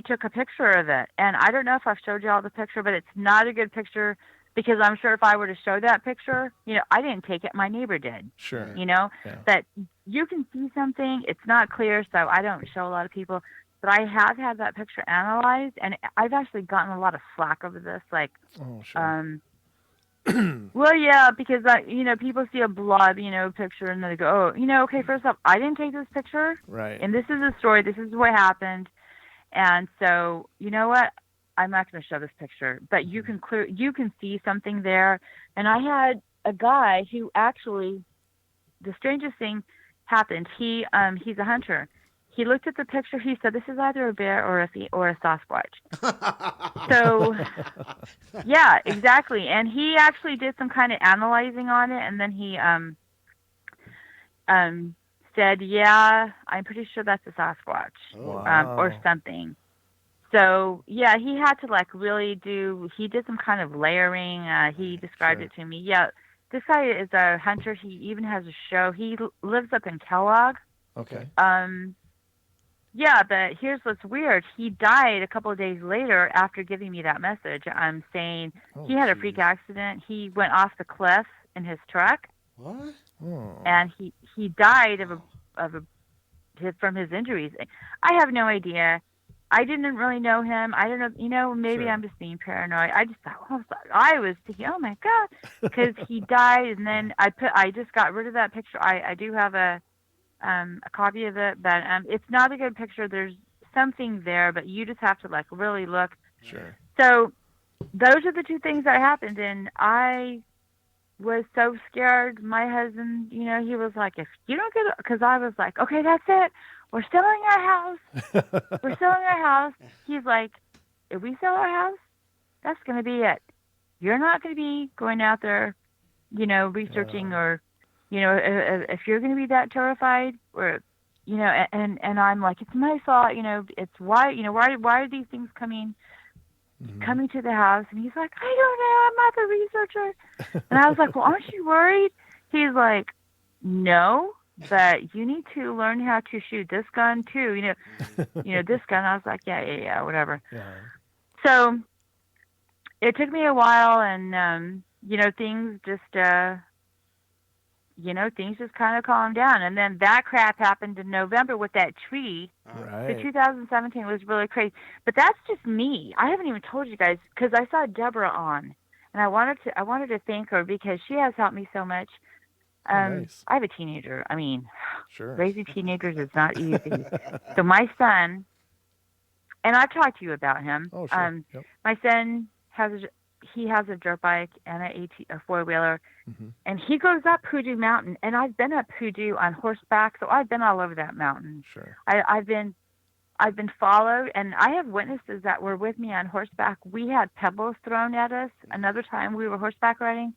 took a picture of it. And I don't know if I've showed you all the picture, but it's not a good picture because I'm sure if I were to show that picture, I didn't take it, my neighbor did. Sure. Yeah. That you can see something, it's not clear, so I don't show a lot of people. But I have had that picture analyzed, and I've actually gotten a lot of flack over this. Like, Oh, sure. well, yeah, because people see a blob, picture, and they go, oh, okay, first off, I didn't take this picture, Right. and this is the story. This is what happened, and so you know what? I'm not going to show this picture, but you can see something there. And I had a guy who actually, the strangest thing happened. He's a hunter. He looked at the picture. He said, "This is either a bear or a Sasquatch." So, yeah, exactly. And he actually did some kind of analyzing on it, and then he said, "Yeah, I'm pretty sure that's a Sasquatch or something." So, yeah, he had to really he did some kind of layering. He described it to me. Yeah, this guy is a hunter. He even has a show. He lives up in Kellogg. Okay. Yeah, but here's what's weird. He died a couple of days later after giving me that message. I'm saying he had a freak accident. He went off the cliff in his truck. What? Oh. And he died from his injuries. I have no idea I didn't really know him. I don't know, maybe Sure. I'm just being paranoid. I just thought, I was thinking, oh my God, because he died, and then I just got rid of that picture. I do have a copy of it, but it's not a good picture. There's something there, but you just have to like really look. Sure. So those are the two things that happened, and I was so scared. My husband, he was like, if you don't get it, because I was like, okay, that's it. We're selling our house. We're selling our house. He's like, if we sell our house, that's going to be it. You're not going to be going out there, researching or, if you're going to be that terrified or, and I'm like, it's my fault. It's why, why are these things coming to the house? And he's like, I don't know. I'm not the researcher. And I was like, well, aren't you worried? He's like, no, but you need to learn how to shoot this gun too. This gun. I was like, yeah, whatever. Yeah. So it took me a while, and things just things just kind of calmed down. And then that crap happened in November with that tree. Right. So 2017 was really crazy. But that's just me. I haven't even told you guys because I saw Deborah on, and I wanted to thank her because she has helped me so much. Nice. I have a teenager. I mean, Sure. raising teenagers is not easy. So my son, and I've talked to you about him. Oh, sure. Yep. My son has a dirt bike and a four-wheeler, and he goes up Hoodoo Mountain. And I've been up Hoodoo on horseback, so I've been all over that mountain. Sure. I've been followed, and I have witnesses that were with me on horseback. We had pebbles thrown at us. Another time we were horseback riding,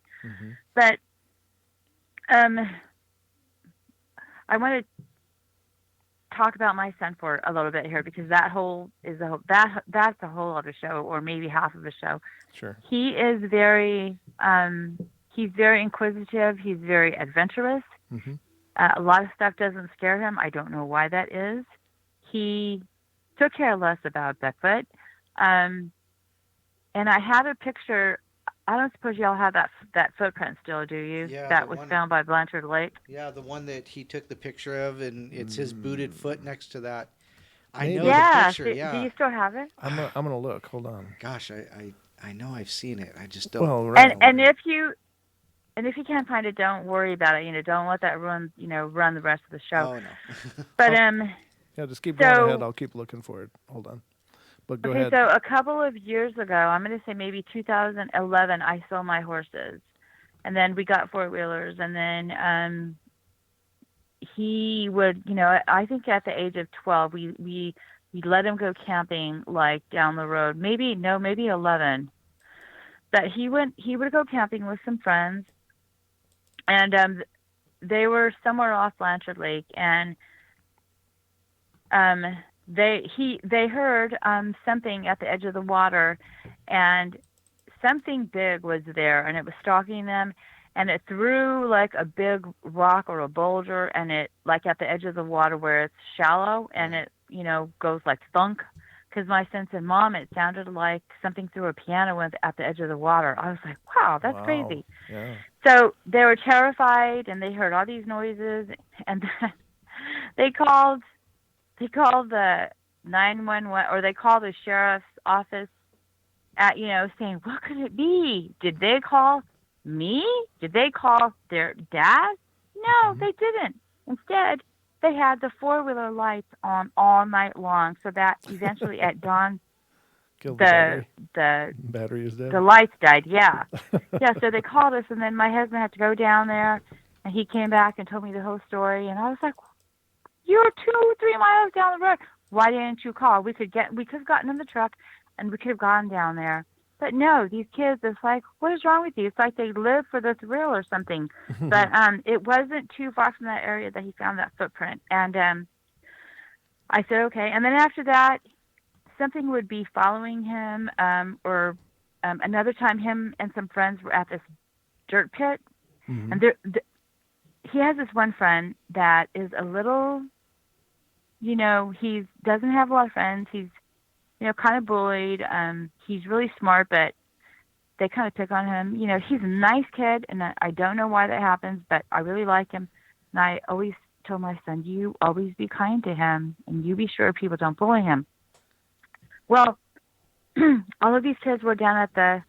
but I want to talk about my son for a little bit here because that's a whole other show, or maybe half of a show. Sure. He is very he's very inquisitive. He's very adventurous. A lot of stuff doesn't scare him. I don't know why that is. He took care less about Bigfoot. And I have a picture. I don't suppose y'all have that footprint still, do you? Yeah, that the was one- found by Blanchard Lake. Yeah, the one that he took the picture of, and it's his booted foot next to that. I Maybe. know Yeah. the picture. Do Yeah. you still have it? I'm gonna look. Hold on. Gosh, I know I've seen it. I just don't. Well, right. And if you can't find it, don't worry about it. Don't let that run the rest of the show. Oh no. But Yeah, just keep going so- ahead. I'll keep looking for it. Hold on. But go okay, ahead. so a couple of years ago, I'm going to say maybe 2011, I sold my horses, and then we got four-wheelers, and then he would, I think at the age of 12, we let him go camping like down the road, maybe 11. But he would go camping with some friends, and they were somewhere off Blanchard Lake, and they heard something at the edge of the water, and something big was there, and it was stalking them, and it threw like a big rock or a boulder, and it like at the edge of the water where it's shallow, and it goes like thunk. Because my son said, Mom, it sounded like something threw a piano at the edge of the water. I was like, wow, that's crazy. Yeah. So they were terrified, and they heard all these noises, and they called the 911, or they called the sheriff's office saying, what could it be? Did they call me? Did they call their dad? No, they didn't. Instead, they had the four-wheeler lights on all night long, so that eventually at dawn, Killed the battery. the Battery is dead. the lights died. Yeah. Yeah, so they called us, and then my husband had to go down there, and he came back and told me the whole story, and I was like, you're 2-3 miles down the road. Why didn't you call? We could have gotten in the truck, and we could have gone down there. But no, these kids, it's like, what is wrong with you? It's like they live for the thrill or something. But it wasn't too far from that area that he found that footprint. And I said, okay. And then after that, something would be following him, or another time him and some friends were at this dirt pit. And he has this one friend that is a little, he doesn't have a lot of friends. He's, kind of bullied. He's really smart, but they kind of pick on him. He's a nice kid, and I don't know why that happens, but I really like him. And I always told my son, you always be kind to him, and you be sure people don't bully him. Well, all of these kids were down at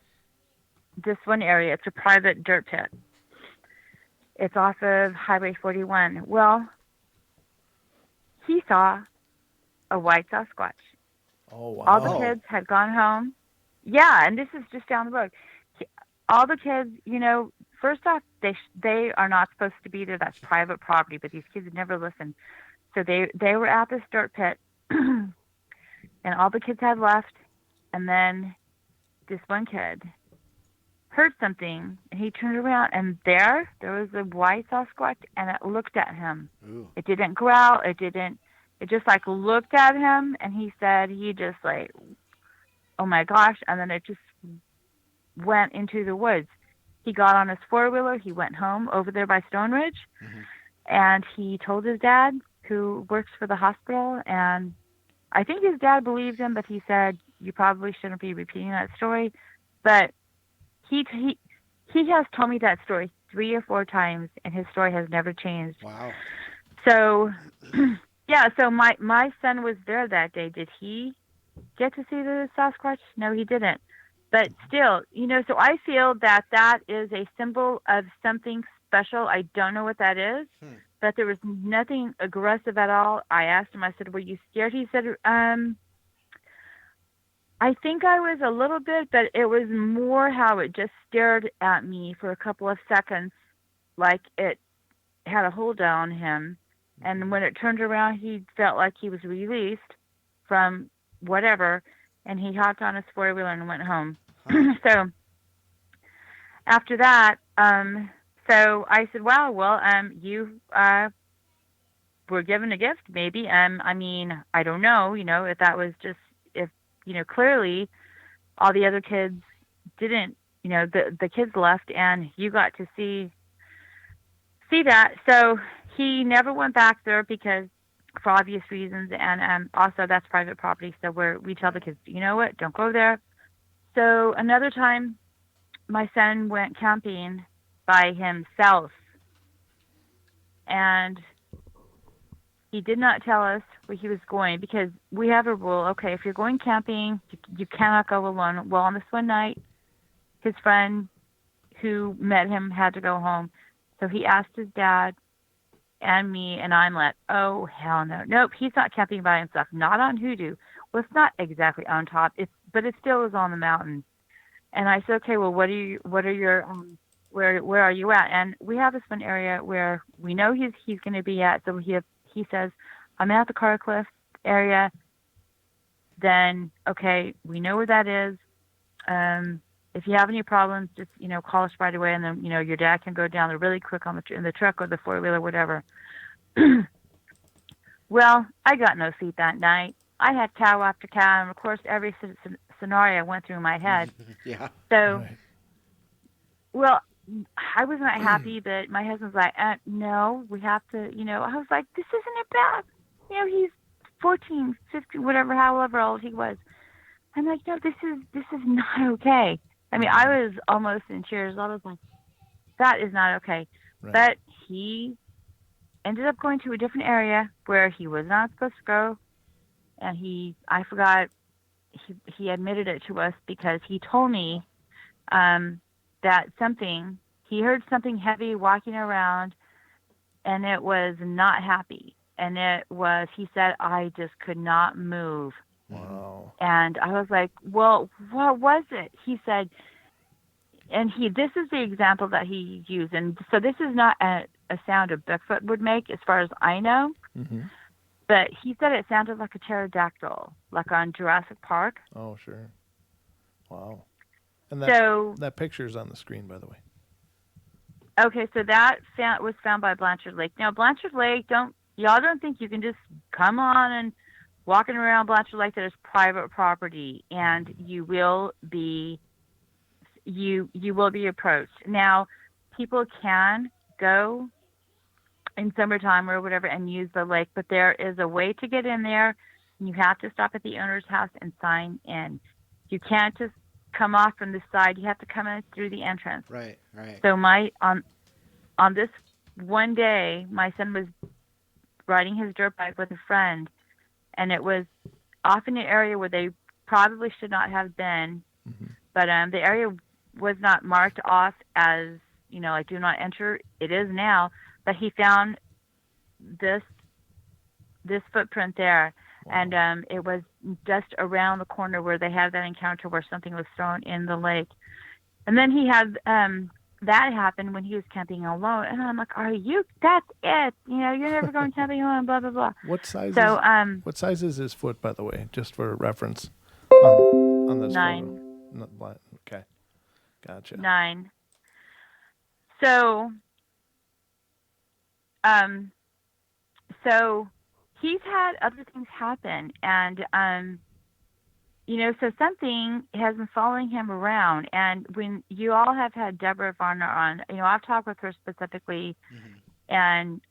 this one area. It's a private dirt pit. It's off of Highway 41. Well, he saw a white Sasquatch. Oh, All the wow. Oh, kids had gone home. Yeah, and this is just down the road. He- All the kids, first off, they are not supposed to be there. That's private property. But these kids never listen. So they were at this dirt pit, and all the kids had left. And then this one kid heard something, and he turned around, and there was a white Sasquatch, and it looked at him. ooh, It didn't growl. It didn't. It just like looked at him, and he said he just like, oh my gosh, and then it just went into the woods. He got on his four-wheeler. He went home over there by Stone Ridge, hmm, and he told his dad, who works for the hospital, and I think his dad believed him, but he said you probably shouldn't be repeating that story. But he he he has told me that story 3 or 4 times, and his story has never changed. wow. So, yeah. So my son was there that day. Did he get to see the Sasquatch? No, he didn't. But still, so I feel that that is a symbol of something special. I don't know what that is, Hmm. but there was nothing aggressive at all. I asked him, I said, were you scared? He said, I think I was a little bit, but it was more how it just stared at me for a couple of seconds, like it had a hold on him. And when it turned around, he felt like he was released from whatever, and he hopped on his four-wheeler and went home. Huh. So after that, so I said, "Wow, well, you were given a gift, maybe. I mean, I don't know, if that was just if clearly all the other kids didn't, the kids left, and you got to see that. So he never went back there because for obvious reasons, and also that's private property. So we tell the kids, you know what, don't go there. So another time, my son went camping by himself, and he did not tell us where he was going because we have a rule. Okay, if you're going camping, you cannot go alone. Well, on this one night, his friend who met him had to go home, so he asked his dad and me, and I'm like, oh hell no, nope, he's not camping by himself, not on Hoodoo. Well, it's not exactly on top, but it still is on the mountain. And I said, okay, well, what are your where are you at? And we have this one area where we know he's going to be at. So he says, I'm at the Car Cliff area. Then okay, we know where that is. If you have any problems, just call us right away, and then your dad can go down there really quick on in the truck or the four-wheeler, whatever. Well, I got no sleep that night. I had cow after cow, and of course, every scenario went through my head. Yeah. So, Right. well, I was not happy, but my husband's like, no, we have to, I was like, this isn't it bad. He's 14, 15, whatever, however old he was. I'm like, no, this is not okay. I mean, I was almost in tears. I was like, that is not okay. Right. But he ended up going to a different area where he was not supposed to go. And I forgot, he admitted it to us because he told me that he heard something heavy walking around, and it was not happy. And he said, I just could not move. Hmm. Wow. And I was like, well, what was it? He said, and this is the example that he used. And so this is not a sound a Bigfoot would make, as far as I know. Mm-hmm. But he said it sounded like a pterodactyl, like on Jurassic Park. Oh, sure. Wow. And So, that picture's on the screen, by the way. okay, so that was found by Blanchard Lake. Now, Blanchard Lake, y'all don't think you can just come on and walking around Blanchard Lake. That is private property, and you will be approached. Now, people can go in summertime or whatever and use the lake, but there is a way to get in there. And you have to stop at the owner's house and sign in. You can't just come off from the side. You have to come in through the entrance. Right. Right. So on this one day, my son was riding his dirt bike with a friend, and it was off in an area where they probably should not have been, Hmm. but the area was not marked off as, like do not enter. It is now, but he found this this footprint there, and Wow. it was just around the corner where they had that encounter where something was thrown in the lake. And then he had that happen when he was camping alone, and I'm like, "Are you? That's it. You're never going camping alone." Blah blah blah. What size So is what size is his foot, by the way, just for reference on this photo? 9, Okay, gotcha. 9. So um, so he's had other things happen, and so something has been following him around. And when you all have had Deborah Varner on, I've talked with her specifically, Hmm. and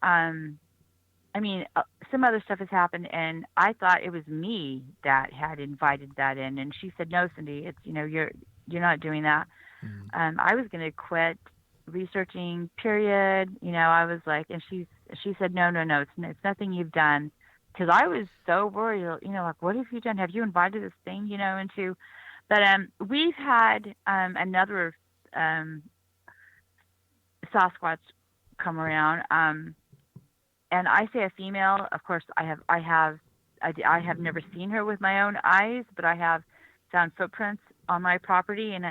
I mean, some other stuff has happened, and I thought it was me that had invited that in, and she said, "No, Cindy, it's you're not doing that." Mm. I was going to quit researching. Period. I was like, and she said, "No, no, no, it's nothing you've done." Because I was so worried, like, what have you done? Have you invited this thing, into? But we've had another um, Sasquatch come around. And I say a female. Of course, I have never seen her with my own eyes, but I have found footprints on my property and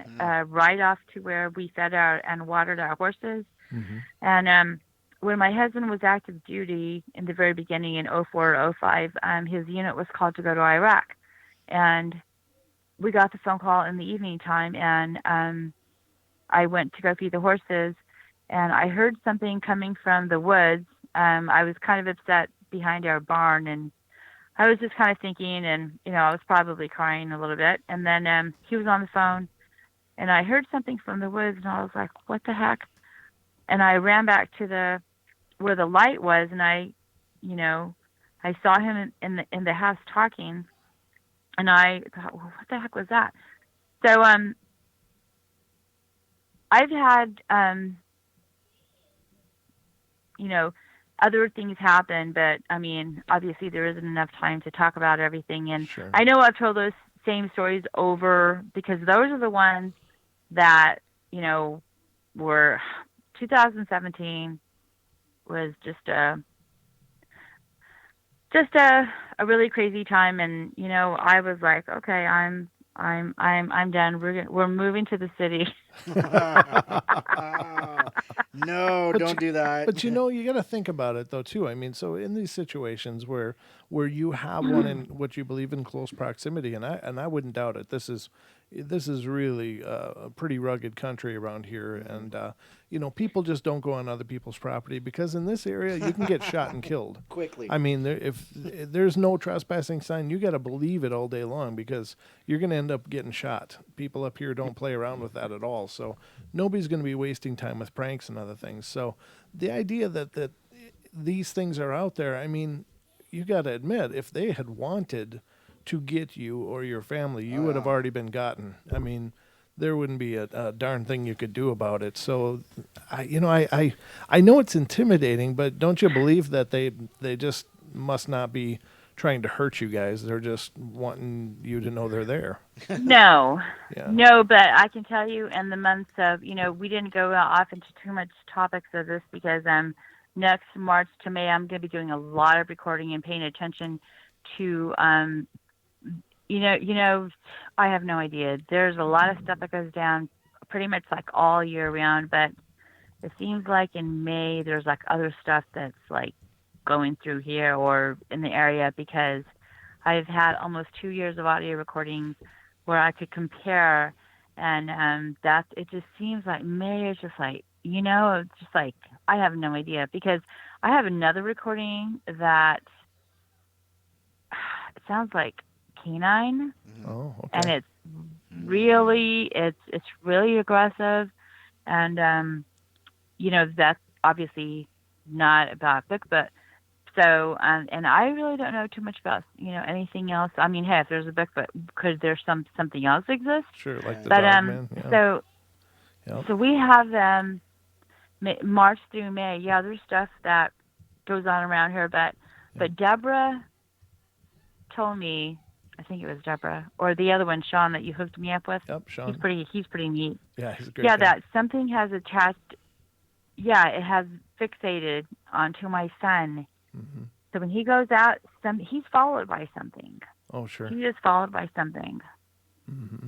right off to where we fed our and watered our horses. Mm-hmm. And when my husband was active duty in the very beginning in '04, '05, his unit was called to go to Iraq, and we got the phone call in the evening time, and I went to go feed the horses, and I heard something coming from the woods. I was kind of upset behind our barn, and I was just kind of thinking, and I was probably crying a little bit. And then he was on the phone, and I heard something from the woods, and I was like, "What the heck?" And I ran back to the where the light was, and you know, I saw him in the house talking, and I thought, "Well, what the heck was that?" So I've had you know, other things happen, but I mean, obviously there isn't enough time to talk about everything. And Sure. I know I've told those same stories over because those are the ones that, you know, were 2017 was just a really crazy time. And, I was like, okay, I'm done. We're moving to the city. No, But don't do that. but you got to think about it though too. I mean, so in these situations where you have one in what you believe in close proximity, and I wouldn't doubt it. This is really a pretty rugged country around here, and people just don't go on other people's property because in this area you can get shot and killed. Quickly. I mean, if there's no trespassing sign, you got to believe it all day long because you're going to end up getting shot. People up here don't play around with that at all. So nobody's going to be wasting time with pranks and other things. So the idea that these things are out there, I mean, you got to admit, if they had wanted to get you or your family, you Oh, would have yeah. already been gotten. I mean, there wouldn't be a darn thing you could do about it. So, I know it's intimidating, but don't you believe that they just must not be trying to hurt you guys? They're just wanting you to know they're there. No, Yeah. no, but I can tell you in the months of, we didn't go off into too much topics of this because next March to May, I'm going to be doing a lot of recording and paying attention to, I have no idea. There's a lot of stuff that goes down pretty much like all year round, but it seems like in May, there's like other stuff that's like going through here or in the area because I've had almost 2 years of audio recordings where I could compare, and that it just seems like May is just like it's just like I have no idea because I have another recording that it sounds like canine, Mhm. Oh, and okay. it's really aggressive, and that's obviously not about Bigfoot. So, and I really don't know too much about anything else. I mean, hey, if there's a Bigfoot, could there something else exist? Sure, like Yeah. the But dog man. Yeah. so Yep. so we have March through May. Yeah, there's stuff that goes on around here, but Yeah. Deborah told me, I think it was Deborah, or the other one, Sean, that you hooked me up with. Yep, Sean. He's pretty neat. Yeah, he's a great Yeah, guy. that something has attached. Yeah, it has fixated onto my son. Mm-hmm. So when he goes out, he's followed by something. Oh, sure. He is followed by something. Mm-hmm.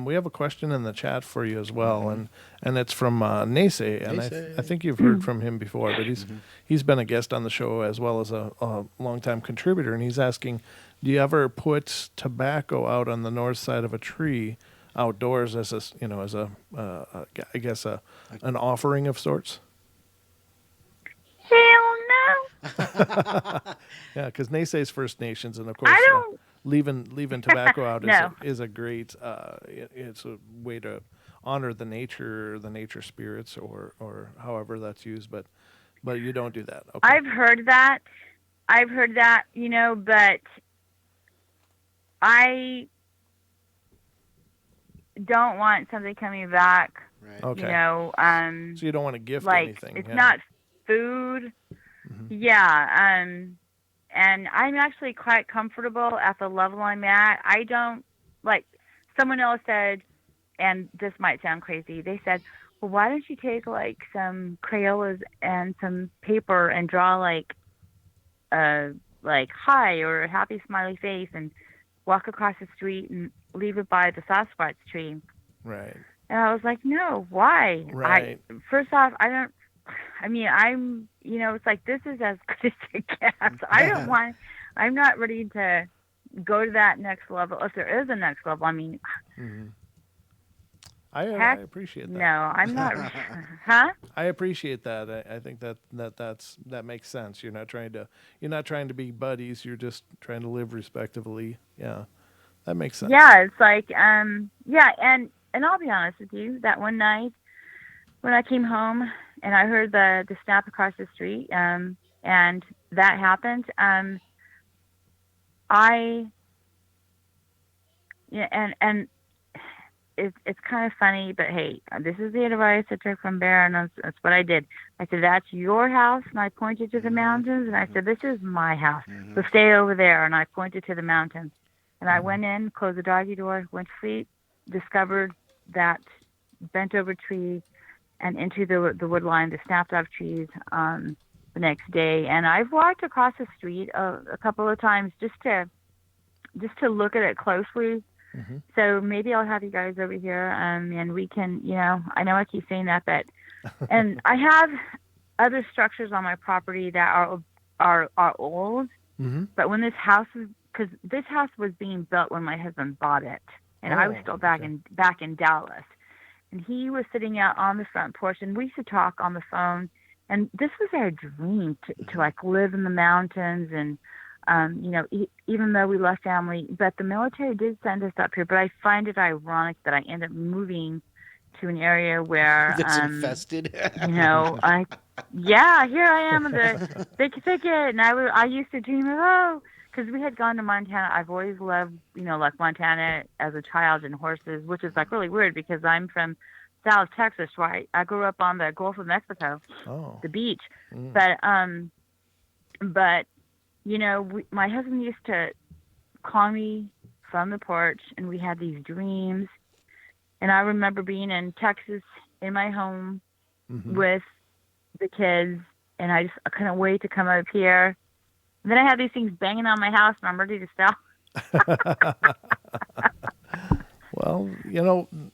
We have a question in the chat for you as well, and it's from Nase, and I think you've heard from him before, but he's been a guest on the show as well as a longtime contributor, and he's asking, do you ever put tobacco out on the north side of a tree outdoors as I guess an offering of sorts? Hell no. Yeah, because Nase's First Nations, and of course I don't. leaving tobacco out No. is a great it's a way to honor the nature spirits, or however that's used, but you don't do that. Okay. I've heard that, but I don't want something coming back. Right. Okay. So you don't want to gift like anything. it's yeah. not food. Mhm. Yeah. And I'm actually quite comfortable at the level I'm at. I don't like. Someone else said, and this might sound crazy. They said, "Well, why don't you take like some Crayolas and some paper and draw like hi or a happy smiley face and walk across the street and leave it by the Sasquatch tree." Right. And I was like, "No, why?" Right. First off, I don't. I mean, it's like this is as good as it gets. I don't want. I'm not ready to go to that next level. If there is a next level, I mean, Mm-hmm. I appreciate that. no, I'm not. Huh? I appreciate that. I think that makes sense. You're not trying to be buddies. You're just trying to live respectively. Yeah, that makes sense. Yeah, it's like yeah, and I'll be honest with you. That one night when I came home and I heard the snap across the street, and that happened. And it's kind of funny, but hey, this is the advice I took from Bear, and that's what I did. I said, "That's your house," and I pointed to the mountains, and I said, "This is my house, so stay over there," and I pointed to the mountains. And I went in, closed the doggy door, went to sleep, discovered that bent over tree and into the wood line, the snapped off trees the next day. And I've walked across the street a couple of times just to look at it closely. Mm-hmm. So maybe I'll have you guys over here, and we can, I know I keep saying that, but, and I have other structures on my property that are old, Mm-hmm. but when this house was being built when my husband bought it, and I was still back in Dallas, and he was sitting out on the front porch, and we used to talk on the phone, and this was our dream to like live in the mountains, and even though we left family, but the military did send us up here. But I find it ironic that I end up moving to an area where that's infested. here I am in the big thicket, and I used to dream of because we had gone to Montana. I've always loved like Montana as a child and horses, which is like really weird because I'm from South Texas, right? I grew up on the Gulf of Mexico, the beach, but my husband used to call me from the porch, and we had these dreams. And I remember being in Texas in my home with the kids, and I couldn't wait to come up here. And then I had these things banging on my house, and I'm ready to sell. Well,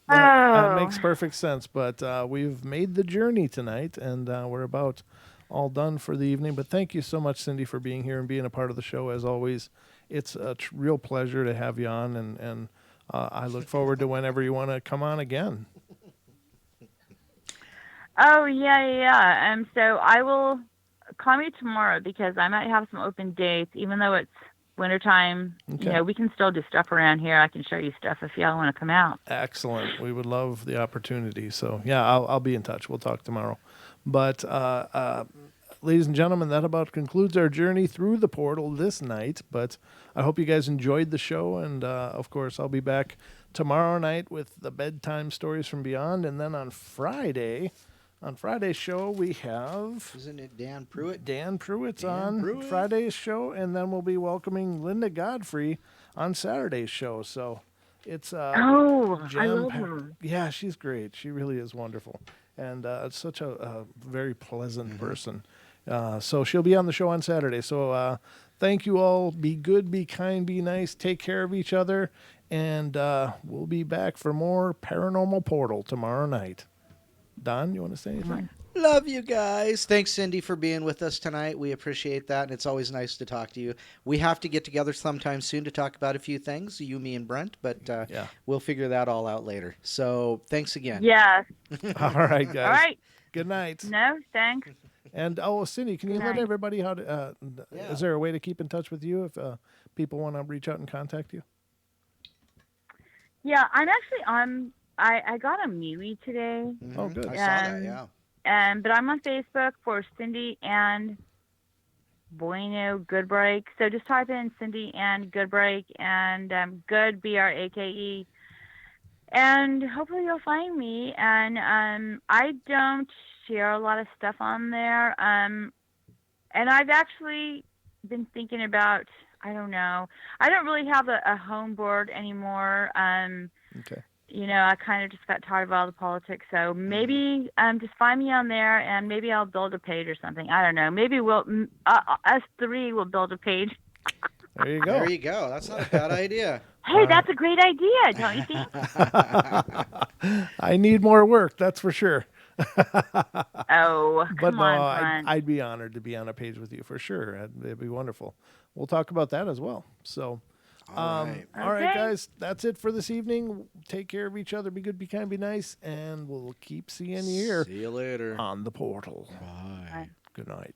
that makes perfect sense. But we've made the journey tonight, and we're about all done for the evening. But thank you so much, Cindy, for being here and being a part of the show as always. It's a real pleasure to have you on, and I look forward to whenever you want to come on again. Oh, yeah. So I will call me tomorrow because I might have some open dates, even though it's wintertime. Okay. We can still do stuff around here. I can show you stuff if y'all want to come out. Excellent. We would love the opportunity. So, yeah, I'll be in touch. We'll talk tomorrow. But, ladies and gentlemen, that about concludes our journey through the portal this night. But I hope you guys enjoyed the show. And, of course, I'll be back tomorrow night with the bedtime stories from beyond. And then on Friday, On Friday's show, we have Isn't it Dan Pruitt? Dan Pruitt's Dan on Pruitt. Friday's show, and then we'll be welcoming Linda Godfrey on Saturday's show. So it's Oh, I jam love packed. her. Yeah, she's great. She really is wonderful, and such a very pleasant person. So she'll be on the show on Saturday. So thank you all. Be good, be kind, be nice. Take care of each other, and we'll be back for more Paranormal Portal tomorrow night. Don, you want to say anything? Love you guys. Thanks, Cindy, for being with us tonight. We appreciate that, and it's always nice to talk to you. We have to get together sometime soon to talk about a few things, you, me, and Brent, but we'll figure that all out later. So thanks again. Yes. All right, guys. All right. Good night. No, thanks. And Cindy, can you let night. everybody how to? Is there a way to keep in touch with you if people want to reach out and contact you? Yeah, I'm actually on. I got a MeWe today, Oh, good. I saw that, yeah. but I'm on Facebook for Cindy and Boykin Goodbrake. So just type in Cindy and Goodbrake and Good Brake, and hopefully you'll find me. And I don't share a lot of stuff on there. And I've actually been thinking about. I don't know. I don't really have a home board anymore. Okay. You know, I kind of just got tired of all the politics. So maybe just find me on there, and maybe I'll build a page or something. I don't know. Maybe us three will build a page. There you go. There you go. That's not a bad idea. Hey, that's a great idea, don't you think? I need more work, that's for sure. Oh, But come no, on, Brent. I'd be honored to be on a page with you for sure. It'd be wonderful. We'll talk about that as well. So, All right. all right, Okay. guys, that's it for this evening. Take care of each other. Be good, be kind, be nice, and we'll keep seeing you here See you later. on the portal. Bye. Bye. Good night.